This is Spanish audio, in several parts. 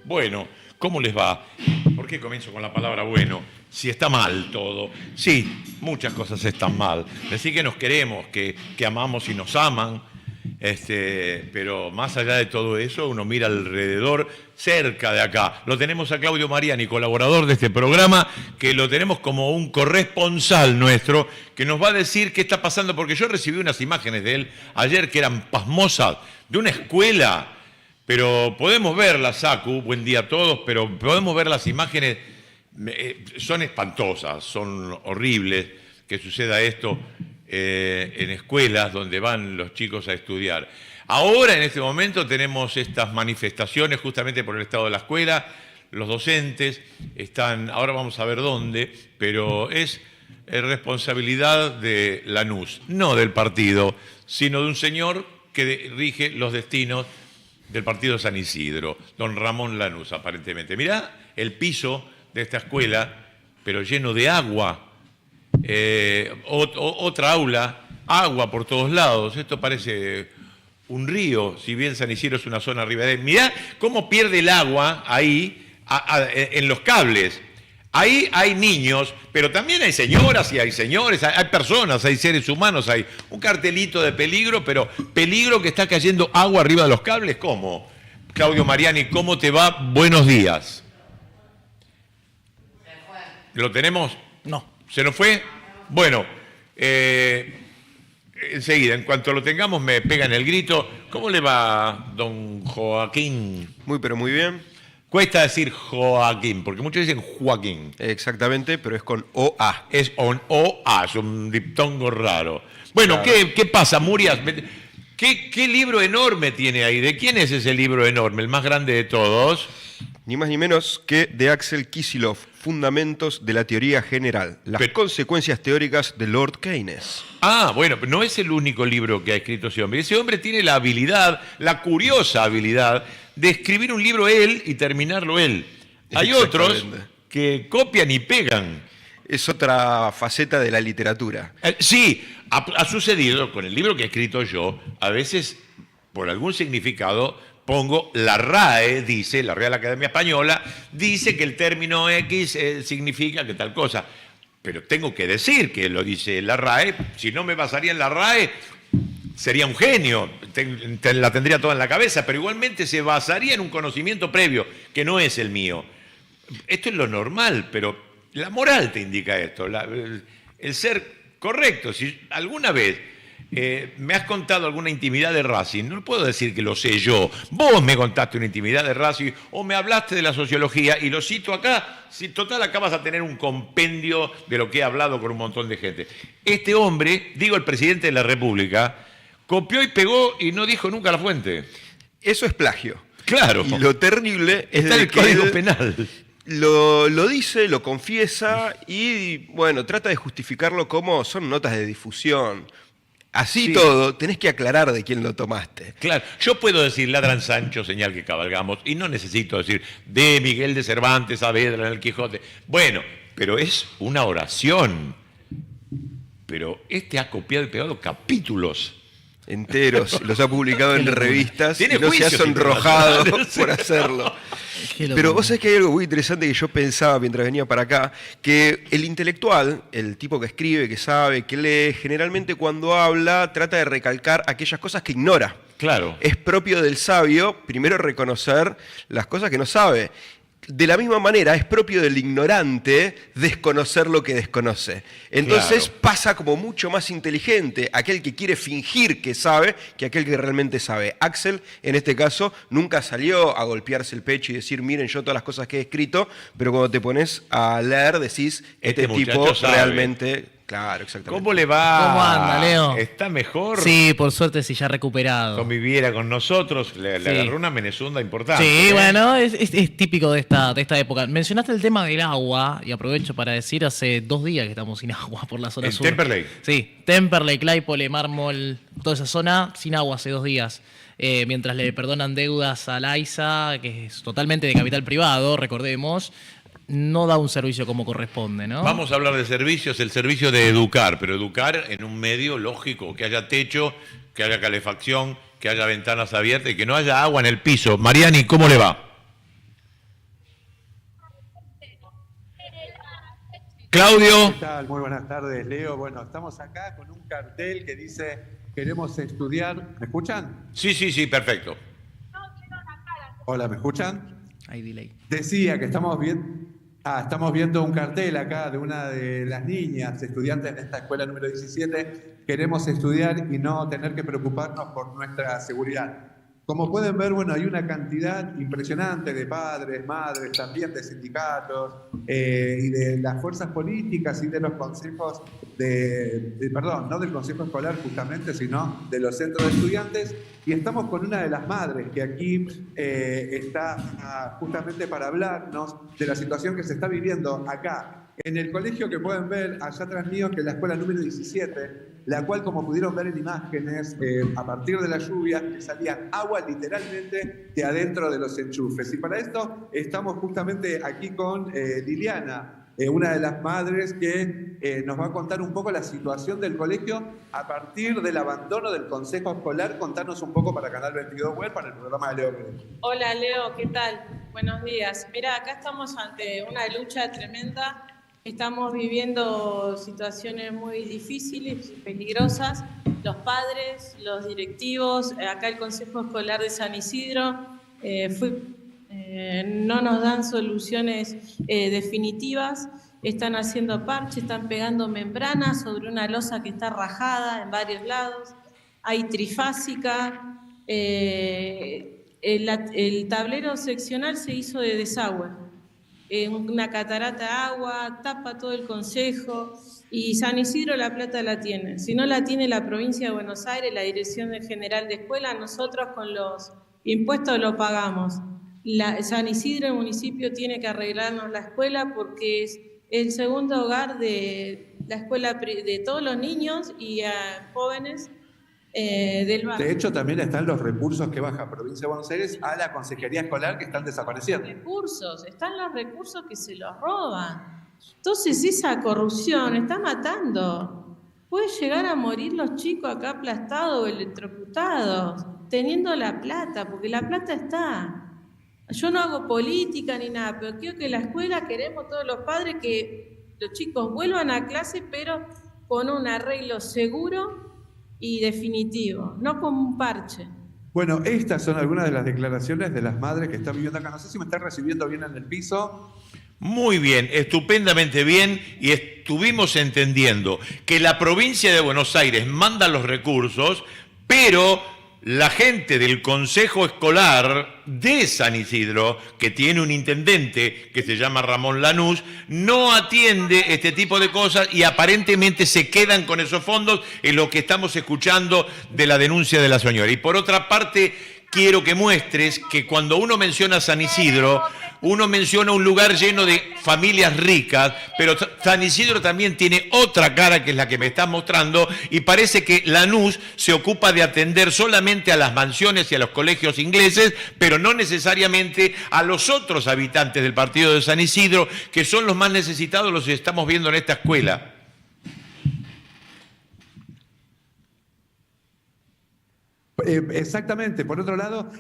Bueno, ¿cómo les va? ¿Por qué comienzo con la palabra bueno? Si está mal todo. Sí, muchas cosas están mal. Decir que nos queremos, que amamos y nos aman, pero más allá de todo eso, uno mira alrededor, cerca de acá. Lo tenemos a Claudio Mariani, colaborador de este programa, que lo tenemos como un corresponsal nuestro, que nos va a decir qué está pasando, porque yo recibí unas imágenes de él ayer que eran pasmosas, de una escuela. Pero podemos verlas, Saku, buen día a todos, pero podemos ver las imágenes, son espantosas, son horribles que suceda esto en escuelas donde van los chicos a estudiar. Ahora, en este momento, tenemos estas manifestaciones justamente por el estado de la escuela, los docentes están, ahora vamos a ver dónde, pero es responsabilidad de Lanús, no del partido, sino de un señor que rige los destinos del partido de San Isidro, don Ramón Lanús, aparentemente. Mirá el piso de esta escuela, pero lleno de agua. Otra aula, agua por todos lados. Esto parece un río, si bien San Isidro es una zona ribera. Mirá cómo pierde el agua ahí, en los cables. Ahí hay niños, pero también hay señoras y hay señores, hay personas, hay seres humanos, hay un cartelito de peligro, pero peligro que está cayendo agua arriba de los cables. ¿Cómo? Claudio Mariani, ¿cómo te va? Buenos días. Se fue. ¿Lo tenemos? No. ¿Se nos fue? Bueno, enseguida, en cuanto lo tengamos, me pegan el grito. ¿Cómo le va, don Joaquín? Muy, pero muy bien. Cuesta decir Joaquín, porque muchos dicen Joaquín. Exactamente, pero es con OA. Es on OA, es un diptongo raro. Bueno, Claro. ¿qué pasa, Murias? ¿Qué libro enorme tiene ahí? ¿De quién es ese libro enorme, el más grande de todos? Ni más ni menos que de Axel Kicillof, Fundamentos de la Teoría General, las consecuencias teóricas de Lord Keynes. Ah, bueno, pero no es el único libro que ha escrito ese hombre. Ese hombre tiene la habilidad, la curiosa habilidad, de escribir un libro él y terminarlo él. Hay otros que copian y pegan. Es otra faceta de la literatura. Sí, ha sucedido con el libro que he escrito yo, a veces, por algún significado, pongo la RAE, dice, la Real Academia Española, dice que el término X significa que tal cosa. Pero tengo que decir que lo dice la RAE, si no me basaría en la RAE, sería un genio, la tendría toda en la cabeza, pero igualmente se basaría en un conocimiento previo, que no es el mío. Esto es lo normal, pero la moral te indica esto, el ser correcto. Si alguna vez me has contado alguna intimidad de Racing, no puedo decir que lo sé yo. Vos me contaste una intimidad de Racing o me hablaste de la sociología y lo cito acá. Si total, acá vas a tener un compendio de lo que he hablado con un montón de gente. Este hombre, digo el presidente de la República, copió y pegó y no dijo nunca la fuente. Eso es plagio. Claro. Y lo terrible es está de el que Código él Penal. lo dice, lo confiesa y, bueno, trata de justificarlo como son notas de difusión. Así Sí. todo, tenés que aclarar de quién lo tomaste. Claro, yo puedo decir ladran Sancho, señal que cabalgamos, y no necesito decir de Miguel de Cervantes Saavedra en el Quijote. Bueno, pero es una oración. Pero este ha copiado y pegado capítulos Enteros, los ha publicado en revistas y Tiene no se ha juicios sonrojado internacionales. por hacerlo. Qué locura. Pero vos sabés que hay algo muy interesante que yo pensaba mientras venía para acá, que el intelectual, el tipo que escribe, que sabe, que lee, generalmente cuando habla trata de recalcar aquellas cosas que ignora. Claro. Es propio del sabio primero reconocer las cosas que no sabe. De la misma manera, es propio del ignorante desconocer lo que desconoce. Entonces Claro. pasa como mucho más inteligente aquel que quiere fingir que sabe que aquel que realmente sabe. Axel, en este caso, nunca salió a golpearse el pecho y decir, miren yo todas las cosas que he escrito, pero cuando te pones a leer decís, Este este tipo muchacho sabe. realmente... Claro, exactamente. ¿Cómo le va? ¿Cómo anda, Leo? ¿Está mejor? Sí, por suerte sí, ya recuperado. Conviviera con nosotros, le Sí. agarró una menezunda importante. Sí, ¿eh? bueno, es típico de esta época. Mencionaste el tema del agua, y aprovecho para decir, hace 2 días que estamos sin agua por la zona ¿En sur. Temperley? Sí, Temperley, Claypole, Mármol, toda esa zona sin agua hace 2 días. Mientras le perdonan deudas a la AISA, que es totalmente de capital privado, recordemos, no da un servicio como corresponde, ¿no? Vamos a hablar de servicios, el servicio de educar, pero educar en un medio lógico, que haya techo, que haya calefacción, que haya ventanas abiertas y que no haya agua en el piso. Mariani, ¿cómo le va? Claudio. ¿Qué tal? Muy buenas tardes, Leo. Bueno, estamos acá con un cartel que dice queremos estudiar. ¿Me escuchan? Sí, perfecto. Hola, ¿me escuchan? Hay delay. Decía que estamos viendo un cartel acá de una de las niñas, estudiantes de esta escuela número 17. Queremos estudiar y no tener que preocuparnos por nuestra seguridad. Como pueden ver, bueno, hay una cantidad impresionante de padres, madres, también de sindicatos y de las fuerzas políticas y de los consejos perdón, no del consejo escolar justamente, sino de los centros de estudiantes. Y estamos con una de las madres que aquí está justamente para hablarnos de la situación que se está viviendo acá en el colegio que pueden ver allá atrás mío, que es la escuela número 17, la cual, como pudieron ver en imágenes, a partir de la lluvia, le salía agua literalmente de adentro de los enchufes. Y para esto estamos justamente aquí con Liliana, una de las madres que nos va a contar un poco la situación del colegio a partir del abandono del consejo escolar. Contanos un poco para Canal 22 Web, para el programa de Leo. Hola Leo, ¿qué tal? Buenos días. Mira, acá estamos ante una lucha tremenda. Estamos viviendo situaciones muy difíciles y peligrosas. Los padres, los directivos, acá el Consejo Escolar de San Isidro, no nos dan soluciones definitivas. Están haciendo parches, están pegando membranas sobre una losa que está rajada en varios lados. Hay trifásica. El tablero seccional se hizo de desagüe. Una catarata de agua, tapa todo el consejo, y San Isidro La Plata la tiene. Si no la tiene la provincia de Buenos Aires, la Dirección General de Escuela, nosotros con los impuestos lo pagamos. San Isidro, el municipio, tiene que arreglarnos la escuela porque es el segundo hogar de la escuela de todos los niños y jóvenes del barrio. De hecho, también están los recursos que baja Provincia de Buenos Aires a la Consejería Escolar, que están desapareciendo. Están los recursos que se los roban. Entonces esa corrupción está matando. Puede llegar a morir los chicos acá aplastados o electrocutados, teniendo la plata, porque la plata está. Yo no hago política ni nada, pero quiero que la escuela, queremos todos los padres que los chicos vuelvan a clase, pero con un arreglo seguro y definitivo, no como un parche. Bueno, estas son algunas de las declaraciones de las madres que están viviendo acá. No sé si me están recibiendo bien en el piso. Muy bien, estupendamente bien, y estuvimos entendiendo que la provincia de Buenos Aires manda los recursos, pero la gente del Consejo Escolar de San Isidro, que tiene un intendente que se llama Ramón Lanús, no atiende este tipo de cosas y aparentemente se quedan con esos fondos, en lo que estamos escuchando de la denuncia de la señora. Y por otra parte, quiero que muestres que cuando uno menciona San Isidro, uno menciona un lugar lleno de familias ricas, pero San Isidro también tiene otra cara, que es la que me estás mostrando, y parece que Lanús se ocupa de atender solamente a las mansiones y a los colegios ingleses, pero no necesariamente a los otros habitantes del partido de San Isidro, que son los más necesitados, los que estamos viendo en esta escuela. Exactamente. Por otro lado,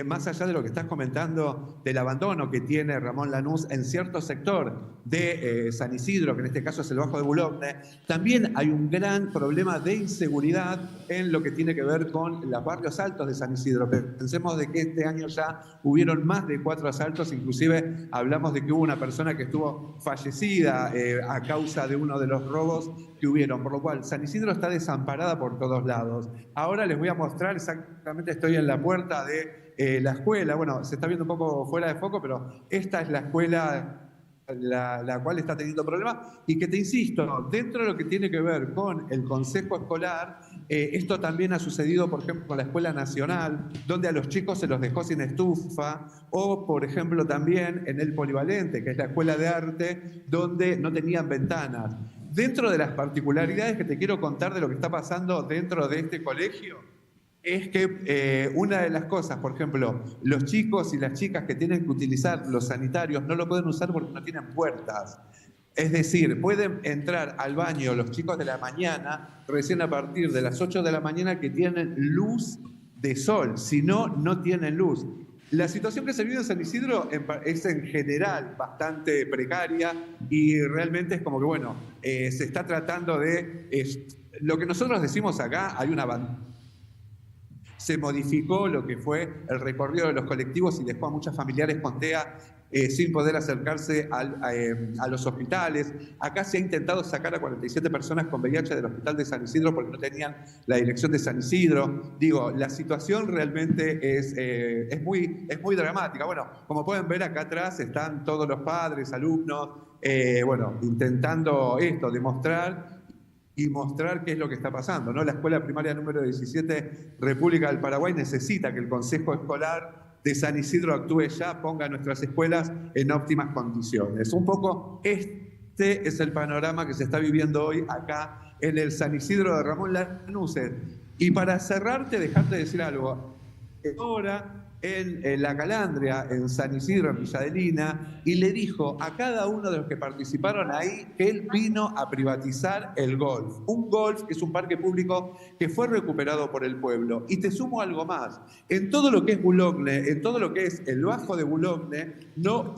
más allá de lo que estás comentando del abandono que tiene Ramón Lanús en cierto sector de San Isidro, que en este caso es el Bajo de Boulogne, también hay un gran problema de inseguridad en lo que tiene que ver con los barrios altos de San Isidro. Pensemos de que este año ya hubieron más de 4 asaltos, inclusive hablamos de que hubo una persona que estuvo fallecida a causa de uno de los robos que hubieron, por lo cual San Isidro está desamparada por todos lados. Ahora les voy a mostrar exactamente, estoy en la puerta de la escuela. Bueno, se está viendo un poco fuera de foco, pero esta es la escuela la cual está teniendo problemas, y que te insisto, dentro de lo que tiene que ver con el consejo escolar, esto también ha sucedido, por ejemplo, con la Escuela Nacional, donde a los chicos se los dejó sin estufa, o por ejemplo también en el Polivalente, que es la escuela de arte, donde no tenían ventanas. Dentro de las particularidades que te quiero contar de lo que está pasando dentro de este colegio, es que una de las cosas, por ejemplo, los chicos y las chicas que tienen que utilizar los sanitarios no lo pueden usar porque no tienen puertas. Es decir, pueden entrar al baño los chicos de la mañana, recién a partir de las 8 de la mañana, que tienen luz de sol, si no, no tienen luz. La situación que se vive en San Isidro es en general bastante precaria y realmente es como que, bueno, se está tratando de... lo que nosotros decimos acá, hay una se modificó lo que fue el recorrido de los colectivos y dejó a muchos familiares con TEA sin poder acercarse a los hospitales. Acá se ha intentado sacar a 47 personas con VIH del hospital de San Isidro porque no tenían la dirección de San Isidro. Digo, la situación realmente es muy dramática. Bueno, como pueden ver acá atrás están todos los padres, alumnos, bueno, intentando demostrar qué es lo que está pasando, ¿no? La escuela primaria número 17, República del Paraguay, necesita que el Consejo Escolar de San Isidro actúe ya, ponga nuestras escuelas en óptimas condiciones. Un poco este es el panorama que se está viviendo hoy acá en el San Isidro de Ramón Lanús. Y para cerrarte, dejarte decir algo. Ahora en La Calandria, en San Isidro, en Villa Adelina, y le dijo a cada uno de los que participaron ahí que él vino a privatizar el golf. Un golf que es un parque público que fue recuperado por el pueblo. Y te sumo algo más. En todo lo que es Boulogne, en todo lo que es el Bajo de Boulogne, no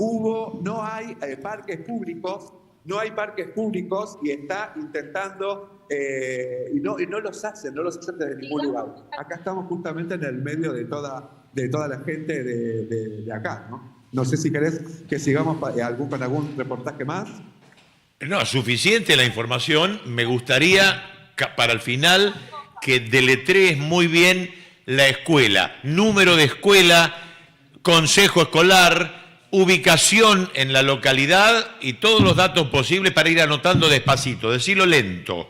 hay parques públicos. No hay parques públicos y está intentando, y no los hacen desde ningún lugar. Acá estamos justamente en el medio de toda la gente de acá, ¿no? No sé si querés que sigamos con algún reportaje más. No, suficiente la información. Me gustaría, para el final, que deletrees muy bien la escuela, número de escuela, consejo escolar, ubicación en la localidad y todos los datos posibles para ir anotando despacito. Decilo lento.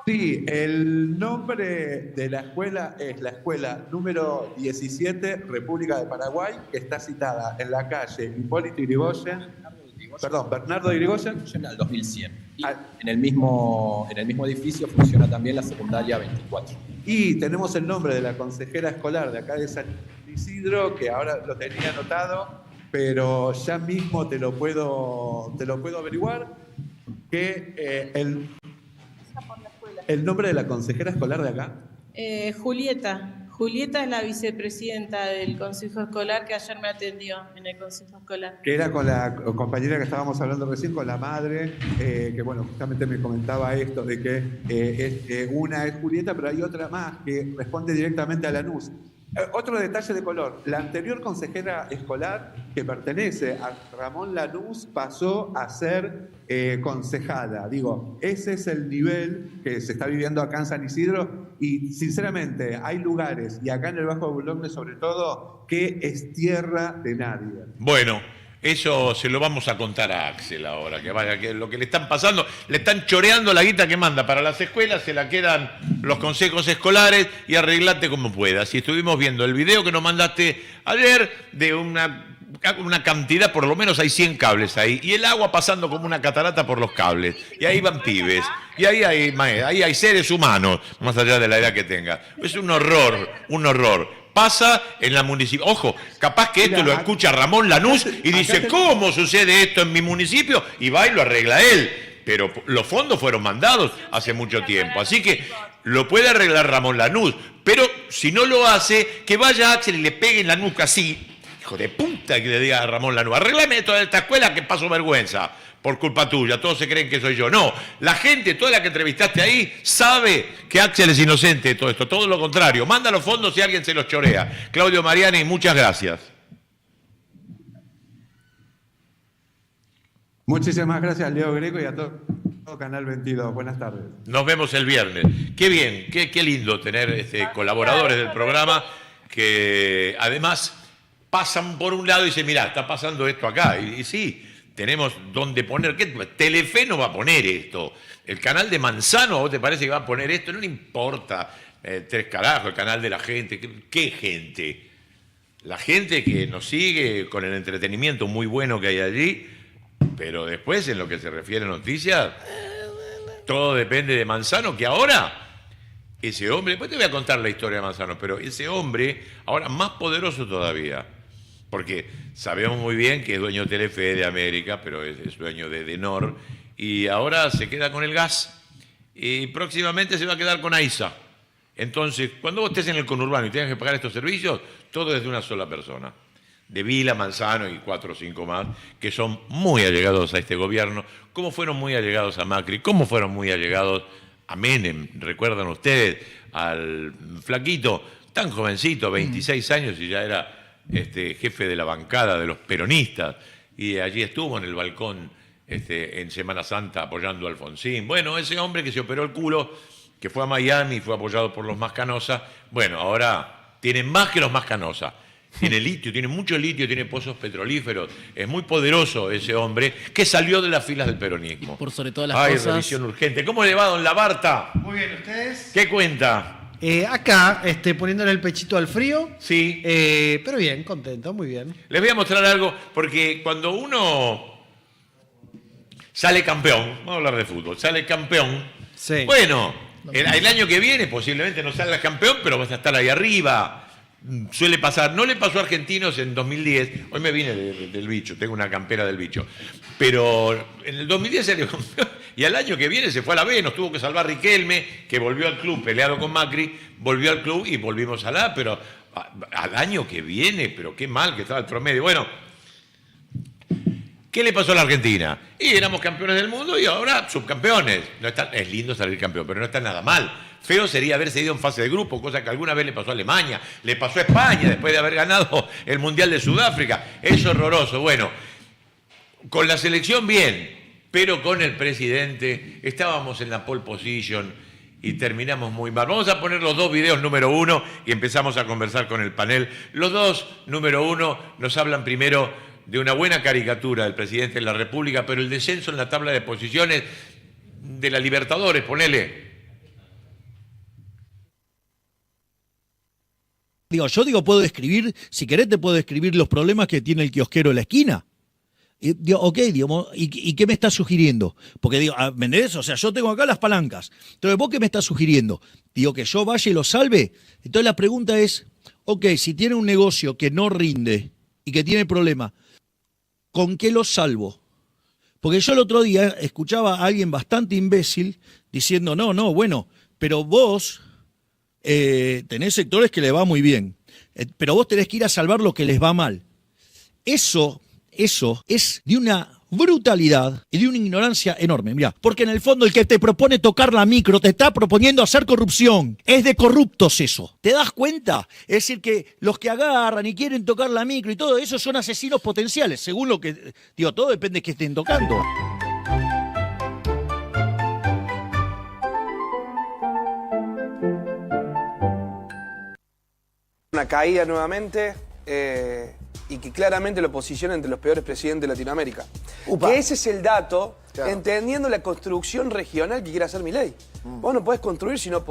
Sí, el nombre de la escuela es la escuela número 17, República de Paraguay, que está citada en la calle Hipólito Yrigoyen, Bernardo Yrigoyen. Al 2100. Y en el mismo edificio funciona también la secundaria 24. Y tenemos el nombre de la consejera escolar de acá de San Isidro, que ahora lo tenía anotado, pero ya mismo te lo puedo averiguar, que el nombre de la consejera escolar de acá. Julieta. Julieta es la vicepresidenta del Consejo Escolar que ayer me atendió en el Consejo Escolar. Que era con la compañera que estábamos hablando recién, con la madre, que bueno, justamente me comentaba esto de que una es Julieta, pero hay otra más que responde directamente a Lanús. Otro detalle de color, la anterior consejera escolar que pertenece a Ramón Lanús pasó a ser concejala. Digo, ese es el nivel que se está viviendo acá en San Isidro y sinceramente hay lugares, y acá en el Bajo de Boulogne sobre todo, que es tierra de nadie. Bueno, eso se lo vamos a contar a Axel ahora, que vaya, que lo que le están pasando, le están choreando la guita que manda para las escuelas, se la quedan los consejos escolares y arreglate como puedas. Y estuvimos viendo el video que nos mandaste ayer de una cantidad, por lo menos hay 100 cables ahí, y el agua pasando como una catarata por los cables, y ahí van pibes, y ahí hay seres humanos, más allá de la edad que tenga. Es un horror. Pasa en la municipio. Ojo, capaz que esto lo escucha Ramón Lanús y dice, ¿cómo sucede esto en mi municipio? Y va y lo arregla él. Pero los fondos fueron mandados hace mucho tiempo. Así que lo puede arreglar Ramón Lanús. Pero si no lo hace, que vaya Axel y le pegue en la nuca así. Hijo de puta, que le diga a Ramón Lanús, arreglame toda esta escuela que paso vergüenza. Por culpa tuya, todos se creen que soy yo. No, la gente, toda la que entrevistaste ahí, sabe que Axel es inocente de todo esto. Todo lo contrario, manda los fondos si alguien se los chorea. Claudio Mariani, muchas gracias. Muchísimas gracias, Leo Greco, y a todo Canal 22. Buenas tardes. Nos vemos el viernes. Qué bien, qué lindo tener colaboradores del programa que además pasan por un lado y dicen, mirá, está pasando esto acá. Y sí, tenemos dónde poner. ¿Qué? Telefe no va a poner esto. El canal de Manzano, ¿a vos te parece que va a poner esto? No le importa tres carajos, el canal de la gente. ¿Qué gente? La gente que nos sigue con el entretenimiento muy bueno que hay allí, pero después en lo que se refiere a noticias, todo depende de Manzano, que ahora ese hombre, después te voy a contar la historia de Manzano, pero ese hombre ahora más poderoso todavía. Porque sabemos muy bien que es dueño de Telefe de América, pero es dueño de Edenor, y ahora se queda con el gas. y próximamente se va a quedar con AISA. Entonces, cuando vos estés en el conurbano y tengas que pagar estos servicios, todo es de una sola persona. De Vila, Manzano y 4 o 5 más, que son muy allegados a este gobierno, como fueron muy allegados a Macri, como fueron muy allegados a Menem. ¿Recuerdan ustedes al flaquito, tan jovencito, 26 años, y ya era jefe de la bancada de los peronistas? Y allí estuvo en el balcón en Semana Santa apoyando a Alfonsín. Bueno, ese hombre que se operó el culo, que fue a Miami y fue apoyado por los Mascanosa, bueno, ahora tiene más que los Mascanosa. Tiene litio, tiene mucho litio, tiene pozos petrolíferos. Es muy poderoso ese hombre que salió de las filas del peronismo. Por sobre todas las Ay, cosas. revisión urgente. ¿Cómo le va, don Labarta? Muy bien, ¿ustedes? ¿Qué cuenta? Acá, poniéndole el pechito al frío. Sí. Pero bien, contento, muy bien. Les voy a mostrar algo, porque cuando uno sale campeón, vamos a hablar de fútbol, sale campeón, Sí. bueno, el año que viene posiblemente no salgas campeón, pero vas a estar ahí arriba. Suele pasar, no le pasó a Argentinos en 2010, hoy me vine del bicho, tengo una campera del bicho, pero en el 2010 salió campeón y al año que viene se fue a la B, nos tuvo que salvar Riquelme, que volvió al club peleado con Macri, volvió al club y volvimos a la, pero al año que viene, pero qué mal que estaba el promedio. Bueno, ¿qué le pasó a la Argentina? Y éramos campeones del mundo y ahora subcampeones. No está, es lindo salir campeón, pero no está nada mal. Feo sería haberse ido en fase de grupo, cosa que alguna vez le pasó a Alemania, le pasó a España después de haber ganado el Mundial de Sudáfrica. Es horroroso. Bueno, con la selección bien, pero con el presidente estábamos en la pole position y terminamos muy mal. Vamos a poner los dos videos número 1 y empezamos a conversar con el panel. Los dos número 1 nos hablan primero de una buena caricatura del presidente de la República, pero el descenso en la tabla de posiciones de la Libertadores, ponele. Yo puedo describir, si querés te puedo describir los problemas que tiene el kiosquero de la esquina. ¿Y qué me estás sugiriendo? Porque ¿me entendés? O sea, yo tengo acá las palancas. Entonces, ¿vos qué me estás sugiriendo? Digo, que yo vaya y lo salve. Entonces la pregunta es, si tiene un negocio que no rinde y que tiene problemas, ¿con qué lo salvo? Porque yo el otro día escuchaba a alguien bastante imbécil diciendo, pero vos tenés sectores que les va muy bien, pero vos tenés que ir a salvar lo que les va mal. Eso es de una brutalidad y de una ignorancia enorme. Mirá, porque en el fondo el que te propone tocar la micro te está proponiendo hacer corrupción. Es de corruptos eso. ¿Te das cuenta? Es decir, que los que agarran y quieren tocar la micro y todo eso son asesinos potenciales, según lo que... todo depende de que estén tocando. Una caída nuevamente y que claramente lo posiciona entre los peores presidentes de Latinoamérica. Que ese es el dato, claro, entendiendo la construcción regional que quiere hacer Milei. Vos no podés construir si no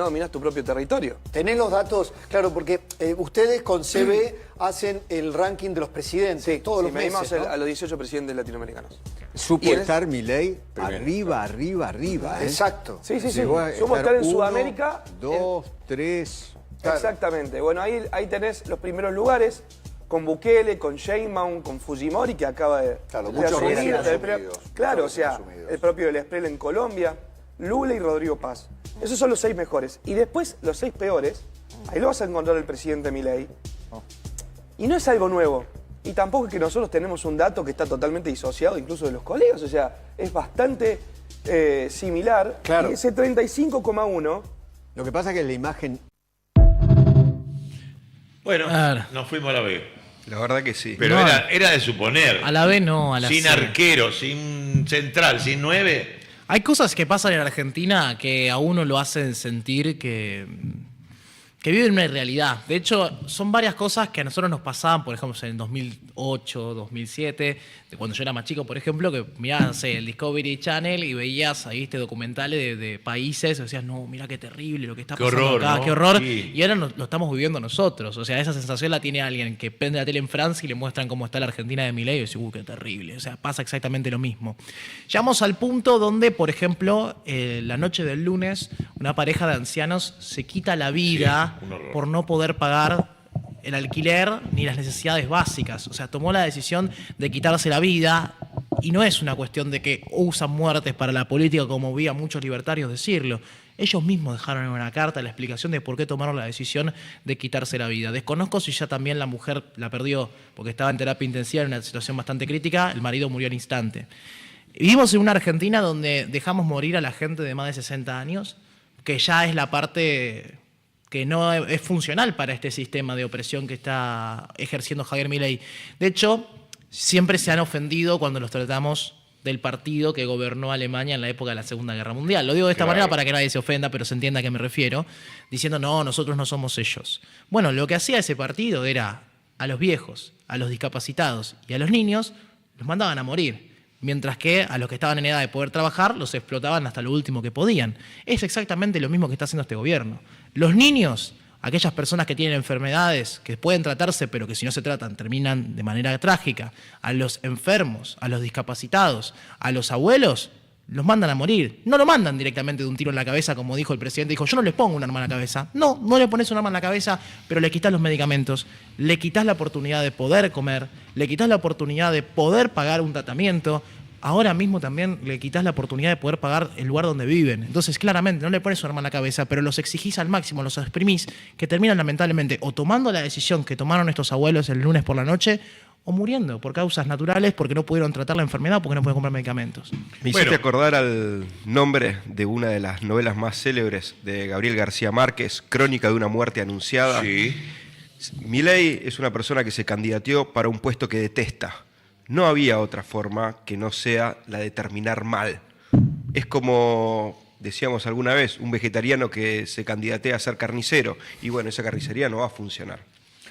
dominás tu propio territorio. Tenés los datos, claro, porque ustedes con CB hacen el ranking de los presidentes todos los meses, medimos ¿no? a los 18 presidentes latinoamericanos. Supo estar Milei arriba, ¿eh? Exacto. Sí. Supo estar en Sudamérica. 2, 3... Claro. Exactamente. Bueno, ahí tenés los primeros lugares, con Bukele, con Sheinbaum, con Fujimori, que acaba de asumir. Claro, o sea, el propio del Esprel en Colombia, Lula y Rodrigo Paz. Esos son los 6 mejores. Y después, los 6 peores, ahí lo vas a encontrar el presidente Milei. Y no es algo nuevo. Y tampoco es que nosotros tenemos un dato que está totalmente disociado incluso de los colegas. O sea, es bastante similar. Claro. Y ese 35,1... Lo que pasa es que la imagen... Bueno, nos fuimos a la B. La verdad que sí. Pero era de suponer. A la B no, a la Sin C. arquero, sin central, sin 9. Hay cosas que pasan en Argentina que a uno lo hacen sentir que viven una realidad. De hecho, son varias cosas que a nosotros nos pasaban, por ejemplo, en 2008, 2007, de cuando yo era más chico, por ejemplo, que mirabas el Discovery Channel y veías ahí documentales de países, y decías, no, mira qué terrible lo que está pasando horror, acá, ¿no? qué horror. Sí. Y ahora lo estamos viviendo nosotros. O sea, esa sensación la tiene alguien que prende la tele en Francia y le muestran cómo está la Argentina de Milei y dice, qué terrible. O sea, pasa exactamente lo mismo. Llegamos al punto donde, por ejemplo, la noche del lunes, una pareja de ancianos se quita la vida por no poder pagar el alquiler ni las necesidades básicas. O sea, tomó la decisión de quitarse la vida Y no es una cuestión de que usan muertes para la política, como vi a muchos libertarios decirlo. Ellos mismos dejaron en una carta la explicación de por qué tomaron la decisión de quitarse la vida. Desconozco si ya también la mujer la perdió porque estaba en terapia intensiva en una situación bastante crítica, el marido murió al instante. Vivimos en una Argentina donde dejamos morir a la gente de más de 60 años, que ya es la parte que no es funcional para este sistema de opresión que está ejerciendo Javier Milei. De hecho, siempre se han ofendido cuando los tratamos del partido que gobernó Alemania en la época de la Segunda Guerra Mundial. Lo digo de esta manera para que nadie se ofenda, pero se entienda a qué me refiero, diciendo, no, nosotros no somos ellos. Bueno, lo que hacía ese partido era a los viejos, a los discapacitados y a los niños los mandaban a morir, mientras que a los que estaban en edad de poder trabajar los explotaban hasta lo último que podían. Es exactamente lo mismo que está haciendo este gobierno. Los niños, aquellas personas que tienen enfermedades que pueden tratarse, pero que si no se tratan terminan de manera trágica, a los enfermos, a los discapacitados, a los abuelos, los mandan a morir. No lo mandan directamente de un tiro en la cabeza, como dijo el presidente. Dijo, yo no les pongo un arma en la cabeza. No, no le pones un arma en la cabeza, pero le quitas los medicamentos, le quitas la oportunidad de poder comer, le quitas la oportunidad de poder pagar un tratamiento. Ahora mismo también le quitas la oportunidad de poder pagar el lugar donde viven. Entonces, claramente, no le pones un arma en la cabeza, pero los exigís al máximo, los exprimís, que terminan lamentablemente o tomando la decisión que tomaron estos abuelos el lunes por la noche, o muriendo por causas naturales, porque no pudieron tratar la enfermedad, porque no pueden comprar medicamentos. Me hiciste acordar al nombre de una de las novelas más célebres de Gabriel García Márquez, Crónica de una muerte anunciada. Sí. Milei es una persona que se candidateó para un puesto que detesta. No había otra forma que no sea la de terminar mal. Es como, decíamos alguna vez, un vegetariano que se candidatea a ser carnicero. Y bueno, esa carnicería no va a funcionar.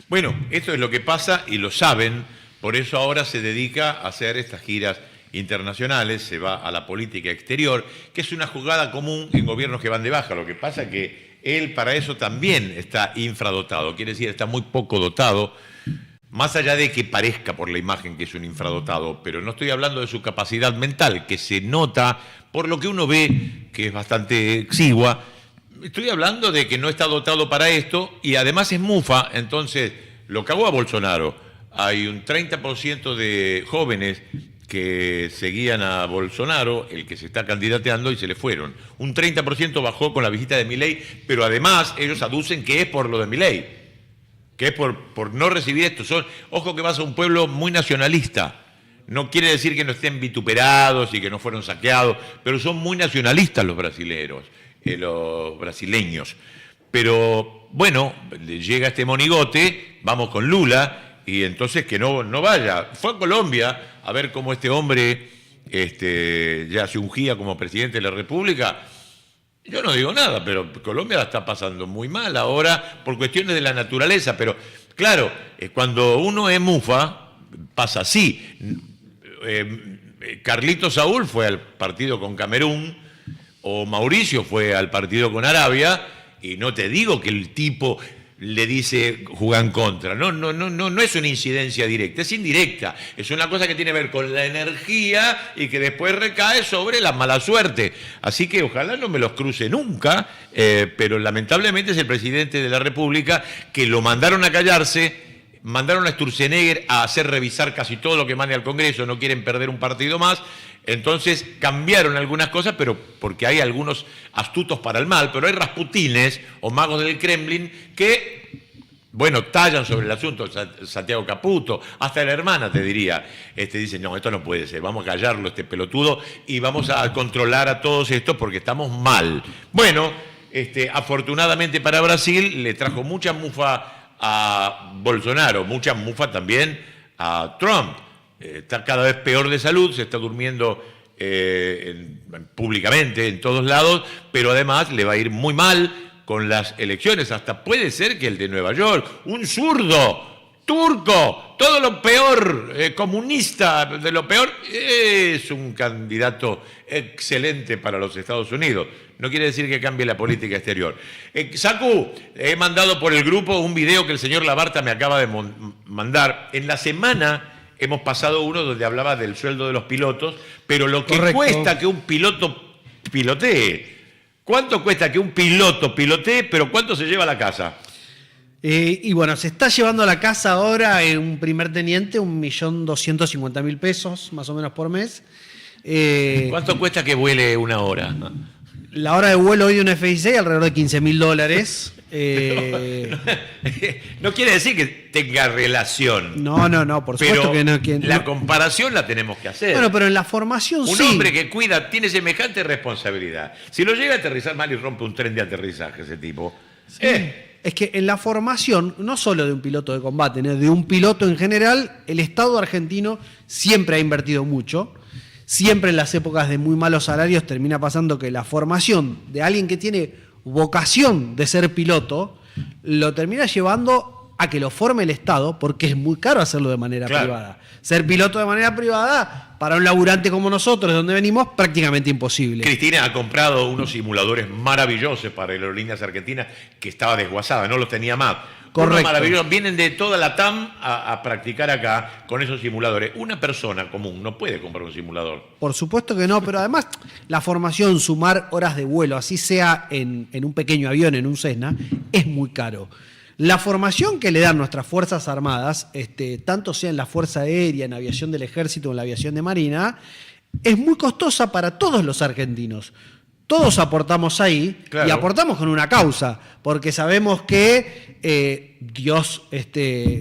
Bueno, esto es lo que pasa y lo saben. Por eso ahora se dedica a hacer estas giras internacionales, se va a la política exterior, que es una jugada común en gobiernos que van de baja. Lo que pasa es que él para eso también está infradotado, quiere decir, está muy poco dotado, más allá de que parezca por la imagen que es un infradotado, pero no estoy hablando de su capacidad mental, que se nota por lo que uno ve, que es bastante exigua. Estoy hablando de que no está dotado para esto y además es mufa. Entonces, lo cagó a Bolsonaro. Hay un 30% de jóvenes que seguían a Bolsonaro, el que se está candidateando, y se le fueron. Un 30% bajó con la visita de Milei, pero además ellos aducen que es por lo de Milei, que es por no recibir esto. Ojo que vas a un pueblo muy nacionalista. No quiere decir que no estén vituperados y que no fueron saqueados, pero son muy nacionalistas los brasileños. Pero bueno, llega este monigote, vamos con Lula, y entonces que no vaya. Fue a Colombia a ver cómo este hombre ya se ungía como presidente de la República. Yo no digo nada, pero Colombia la está pasando muy mal ahora por cuestiones de la naturaleza. Pero claro, cuando uno es mufa, pasa así. Carlitos Saúl fue al partido con Camerún, o Mauricio fue al partido con Arabia, y no te digo que el tipo le dice juega en contra. No es una incidencia directa, es indirecta. Es una cosa que tiene que ver con la energía y que después recae sobre la mala suerte. Así que ojalá no me los cruce nunca, pero lamentablemente es el presidente de la República que lo mandaron a callarse. Mandaron a Sturzenegger a hacer revisar casi todo lo que mande al Congreso, no quieren perder un partido más, entonces cambiaron algunas cosas, pero porque hay algunos astutos para el mal, pero hay rasputines o magos del Kremlin que, bueno, tallan sobre el asunto. Santiago Caputo, hasta la hermana te diría, dice, no, esto no puede ser, vamos a callarlo, este pelotudo, y vamos a controlar a todos estos porque estamos mal. Bueno, afortunadamente para Brasil le trajo mucha mufa a Bolsonaro, mucha mufa también a Trump. Está cada vez peor de salud, se está durmiendo públicamente en todos lados, pero además le va a ir muy mal con las elecciones. Hasta puede ser que el de Nueva York, un zurdo, turco, todo lo peor, comunista, de lo peor, es un candidato excelente para los Estados Unidos. No quiere decir que cambie la política exterior. Saku, he mandado por el grupo un video que el señor Labarta me acaba de mandar. En la semana hemos pasado uno donde hablaba del sueldo de los pilotos, pero lo que cuesta que un piloto pilotee. ¿Cuánto cuesta que un piloto pilotee, pero cuánto se lleva a la casa? Y bueno, se está llevando a la casa ahora un primer teniente 1.250.000 pesos, más o menos por mes. ¿Cuánto cuesta que vuele una hora? La hora de vuelo hoy de un F-16 alrededor de $15.000. No quiere decir que tenga relación. No, por supuesto que no. La comparación la tenemos que hacer. Bueno, pero en la formación un sí. hombre que cuida tiene semejante responsabilidad. Si lo llega a aterrizar mal y rompe un tren de aterrizaje ese tipo. Sí. Es que en la formación, no solo de un piloto de combate, de un piloto en general, el Estado argentino siempre ha invertido mucho. Siempre en las épocas de muy malos salarios termina pasando que la formación de alguien que tiene vocación de ser piloto lo termina llevando a que lo forme el Estado, porque es muy caro hacerlo de manera privada. Ser piloto de manera privada, para un laburante como nosotros, de donde venimos, prácticamente imposible. Cristina ha comprado unos simuladores maravillosos para Aerolíneas Argentinas, que estaba desguazada, no los tenía más. Correcto. Maravillosos. Vienen de toda la TAM a practicar acá con esos simuladores. Una persona común no puede comprar un simulador. Por supuesto que no, pero además la formación, sumar horas de vuelo, así sea en un pequeño avión, en un Cessna, es muy caro. La formación que le dan nuestras Fuerzas Armadas, tanto sea en la Fuerza Aérea, en aviación del Ejército o en la aviación de Marina, es muy costosa para todos los argentinos. Todos aportamos ahí, claro, y aportamos con una causa, porque sabemos que Dios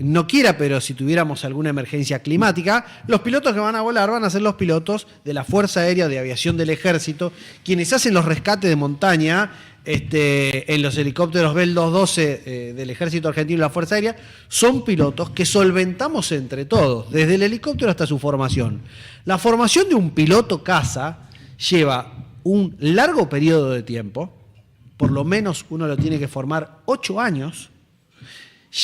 no quiera, pero si tuviéramos alguna emergencia climática, los pilotos que van a volar van a ser los pilotos de la Fuerza Aérea, de Aviación del Ejército, quienes hacen los rescates de montaña en los helicópteros Bell 212 del Ejército Argentino y la Fuerza Aérea, son pilotos que solventamos entre todos, desde el helicóptero hasta su formación. La formación de un piloto caza lleva un largo periodo de tiempo, por lo menos uno lo tiene que formar 8 años,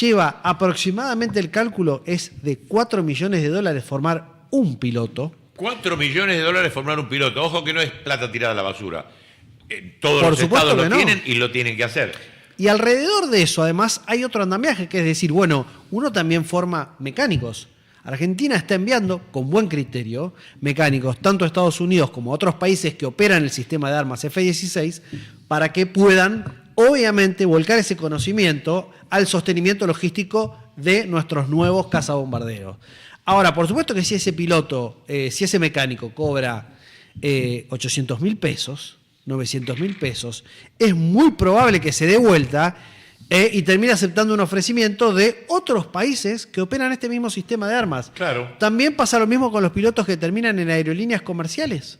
lleva aproximadamente, el cálculo es de $4 millones formar un piloto. $4 millones formar un piloto. Ojo que no es plata tirada a la basura. Todos Por los supuesto estados que lo no. tienen y lo tienen que hacer. Y alrededor de eso, además, hay otro andamiaje, que es decir, bueno, uno también forma mecánicos. Argentina está enviando, con buen criterio, mecánicos tanto a Estados Unidos como a otros países que operan el sistema de armas F-16 para que puedan, obviamente, volcar ese conocimiento al sostenimiento logístico de nuestros nuevos cazabombarderos. Ahora, por supuesto que si ese piloto, si ese mecánico cobra 800.000 pesos, 900.000 pesos, es muy probable que se dé vuelta y termine aceptando un ofrecimiento de otros países que operan este mismo sistema de armas. Claro. También pasa lo mismo con los pilotos que terminan en aerolíneas comerciales,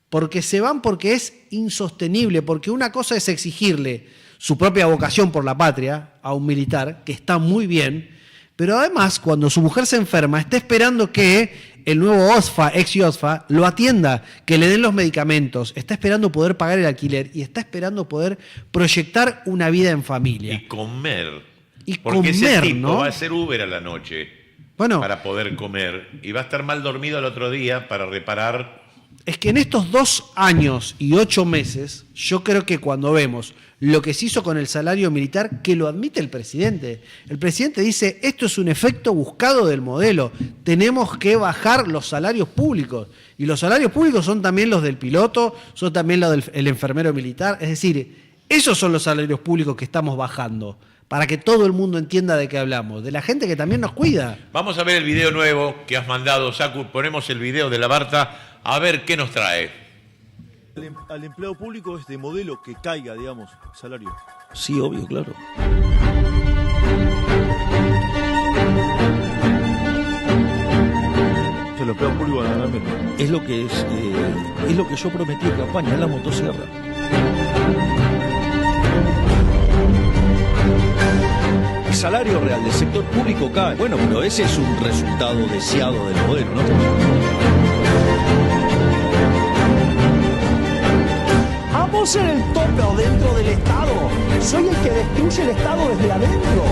porque se van porque es insostenible, porque una cosa es exigirle su propia vocación por la patria a un militar, que está muy bien, pero además cuando su mujer se enferma está esperando que el nuevo OSFA, ex-OSFA, lo atienda, que le den los medicamentos, está esperando poder pagar el alquiler y está esperando poder proyectar una vida en familia. Y comer. Y porque ese comer, tipo ¿no? va a hacer Uber a la noche para poder comer y va a estar mal dormido al otro día para reparar. Es que en estos 2 años y 8 meses, yo creo que cuando vemos lo que se hizo con el salario militar, que lo admite el presidente. El presidente dice, esto es un efecto buscado del modelo, tenemos que bajar los salarios públicos. Y los salarios públicos son también los del piloto, son también los del enfermero militar. Es decir, esos son los salarios públicos que estamos bajando, para que todo el mundo entienda de qué hablamos, de la gente que también nos cuida. Vamos a ver el video nuevo que has mandado, Saku. Ponemos el video de la Barta a ver qué nos trae. Al empleado público es de modelo que caiga, digamos, salario. Sí, obvio, claro. El empleado público va a ganar menos. Es lo que yo prometí en campaña, es la motosierra. El salario real del sector público cae. Bueno, pero ese es un resultado deseado del modelo, ¿no? Vamos en el tope o dentro del Estado. Soy el que destruye el Estado desde adentro.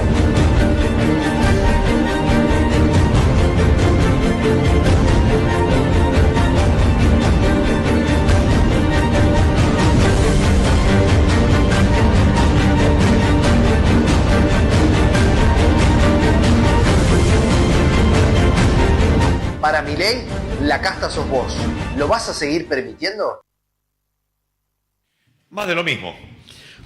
Para Milei, la casta sos vos. ¿Lo vas a seguir permitiendo? Más de lo mismo.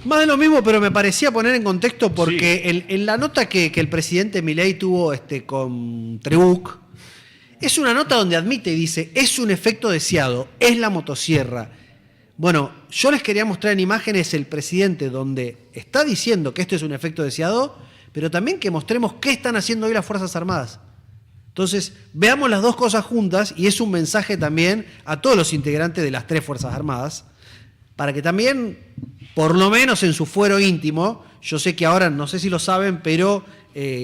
Más de lo mismo, pero me parecía poner en contexto porque en la nota que el presidente Milei tuvo con Trebuch, es una nota donde admite y dice, es un efecto deseado, es la motosierra. Bueno, yo les quería mostrar en imágenes el presidente donde está diciendo que esto es un efecto deseado, pero también que mostremos qué están haciendo hoy las Fuerzas Armadas. Entonces, veamos las dos cosas juntas y es un mensaje también a todos los integrantes de las 3 Fuerzas Armadas, para que también, por lo menos en su fuero íntimo, yo sé que ahora, no sé si lo saben, pero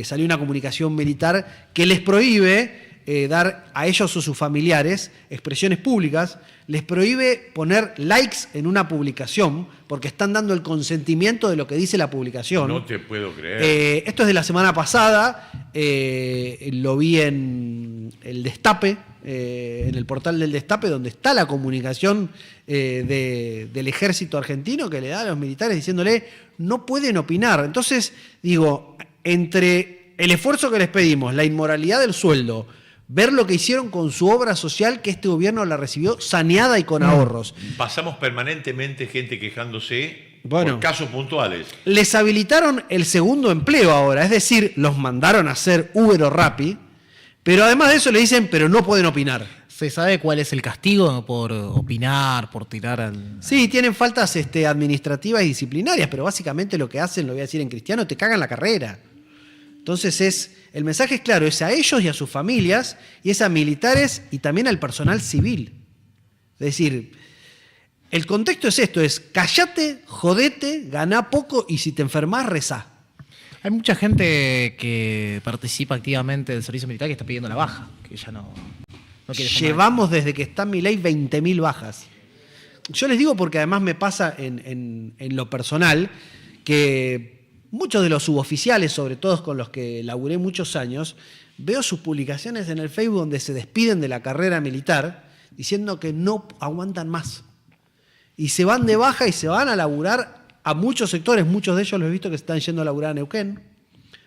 salió una comunicación militar que les prohíbe dar a ellos o sus familiares expresiones públicas, les prohíbe poner likes en una publicación porque están dando el consentimiento de lo que dice la publicación. No te puedo creer. Esto es de la semana pasada, lo vi en el Destape, en el portal del Destape, donde está la comunicación del ejército argentino que le da a los militares diciéndole no pueden opinar. Entonces, digo, entre el esfuerzo que les pedimos, la inmoralidad del sueldo, ver lo que hicieron con su obra social, que este gobierno la recibió saneada y con ahorros. Pasamos permanentemente gente quejándose por casos puntuales. Les habilitaron el segundo empleo ahora, es decir, los mandaron a hacer Uber o Rappi, pero además de eso le dicen, pero no pueden opinar. ¿Se sabe cuál es el castigo por opinar, por tirar al...? Sí, tienen faltas administrativas y disciplinarias, pero básicamente lo que hacen, lo voy a decir en cristiano, te cagan la carrera. Entonces el mensaje es claro, es a ellos y a sus familias, y es a militares y también al personal civil. Es decir, el contexto es esto, es callate, jodete, ganá poco y si te enfermás, rezá. Hay mucha gente que participa activamente del servicio militar que está pidiendo la baja, que ya no quiere ser Llevamos desde que está Milei 20.000 bajas. Yo les digo porque además me pasa en lo personal que muchos de los suboficiales, sobre todo con los que laburé muchos años, veo sus publicaciones en el Facebook donde se despiden de la carrera militar diciendo que no aguantan más. Y se van de baja y se van a laburar a muchos sectores, muchos de ellos los he visto que se están yendo a laburar a Neuquén,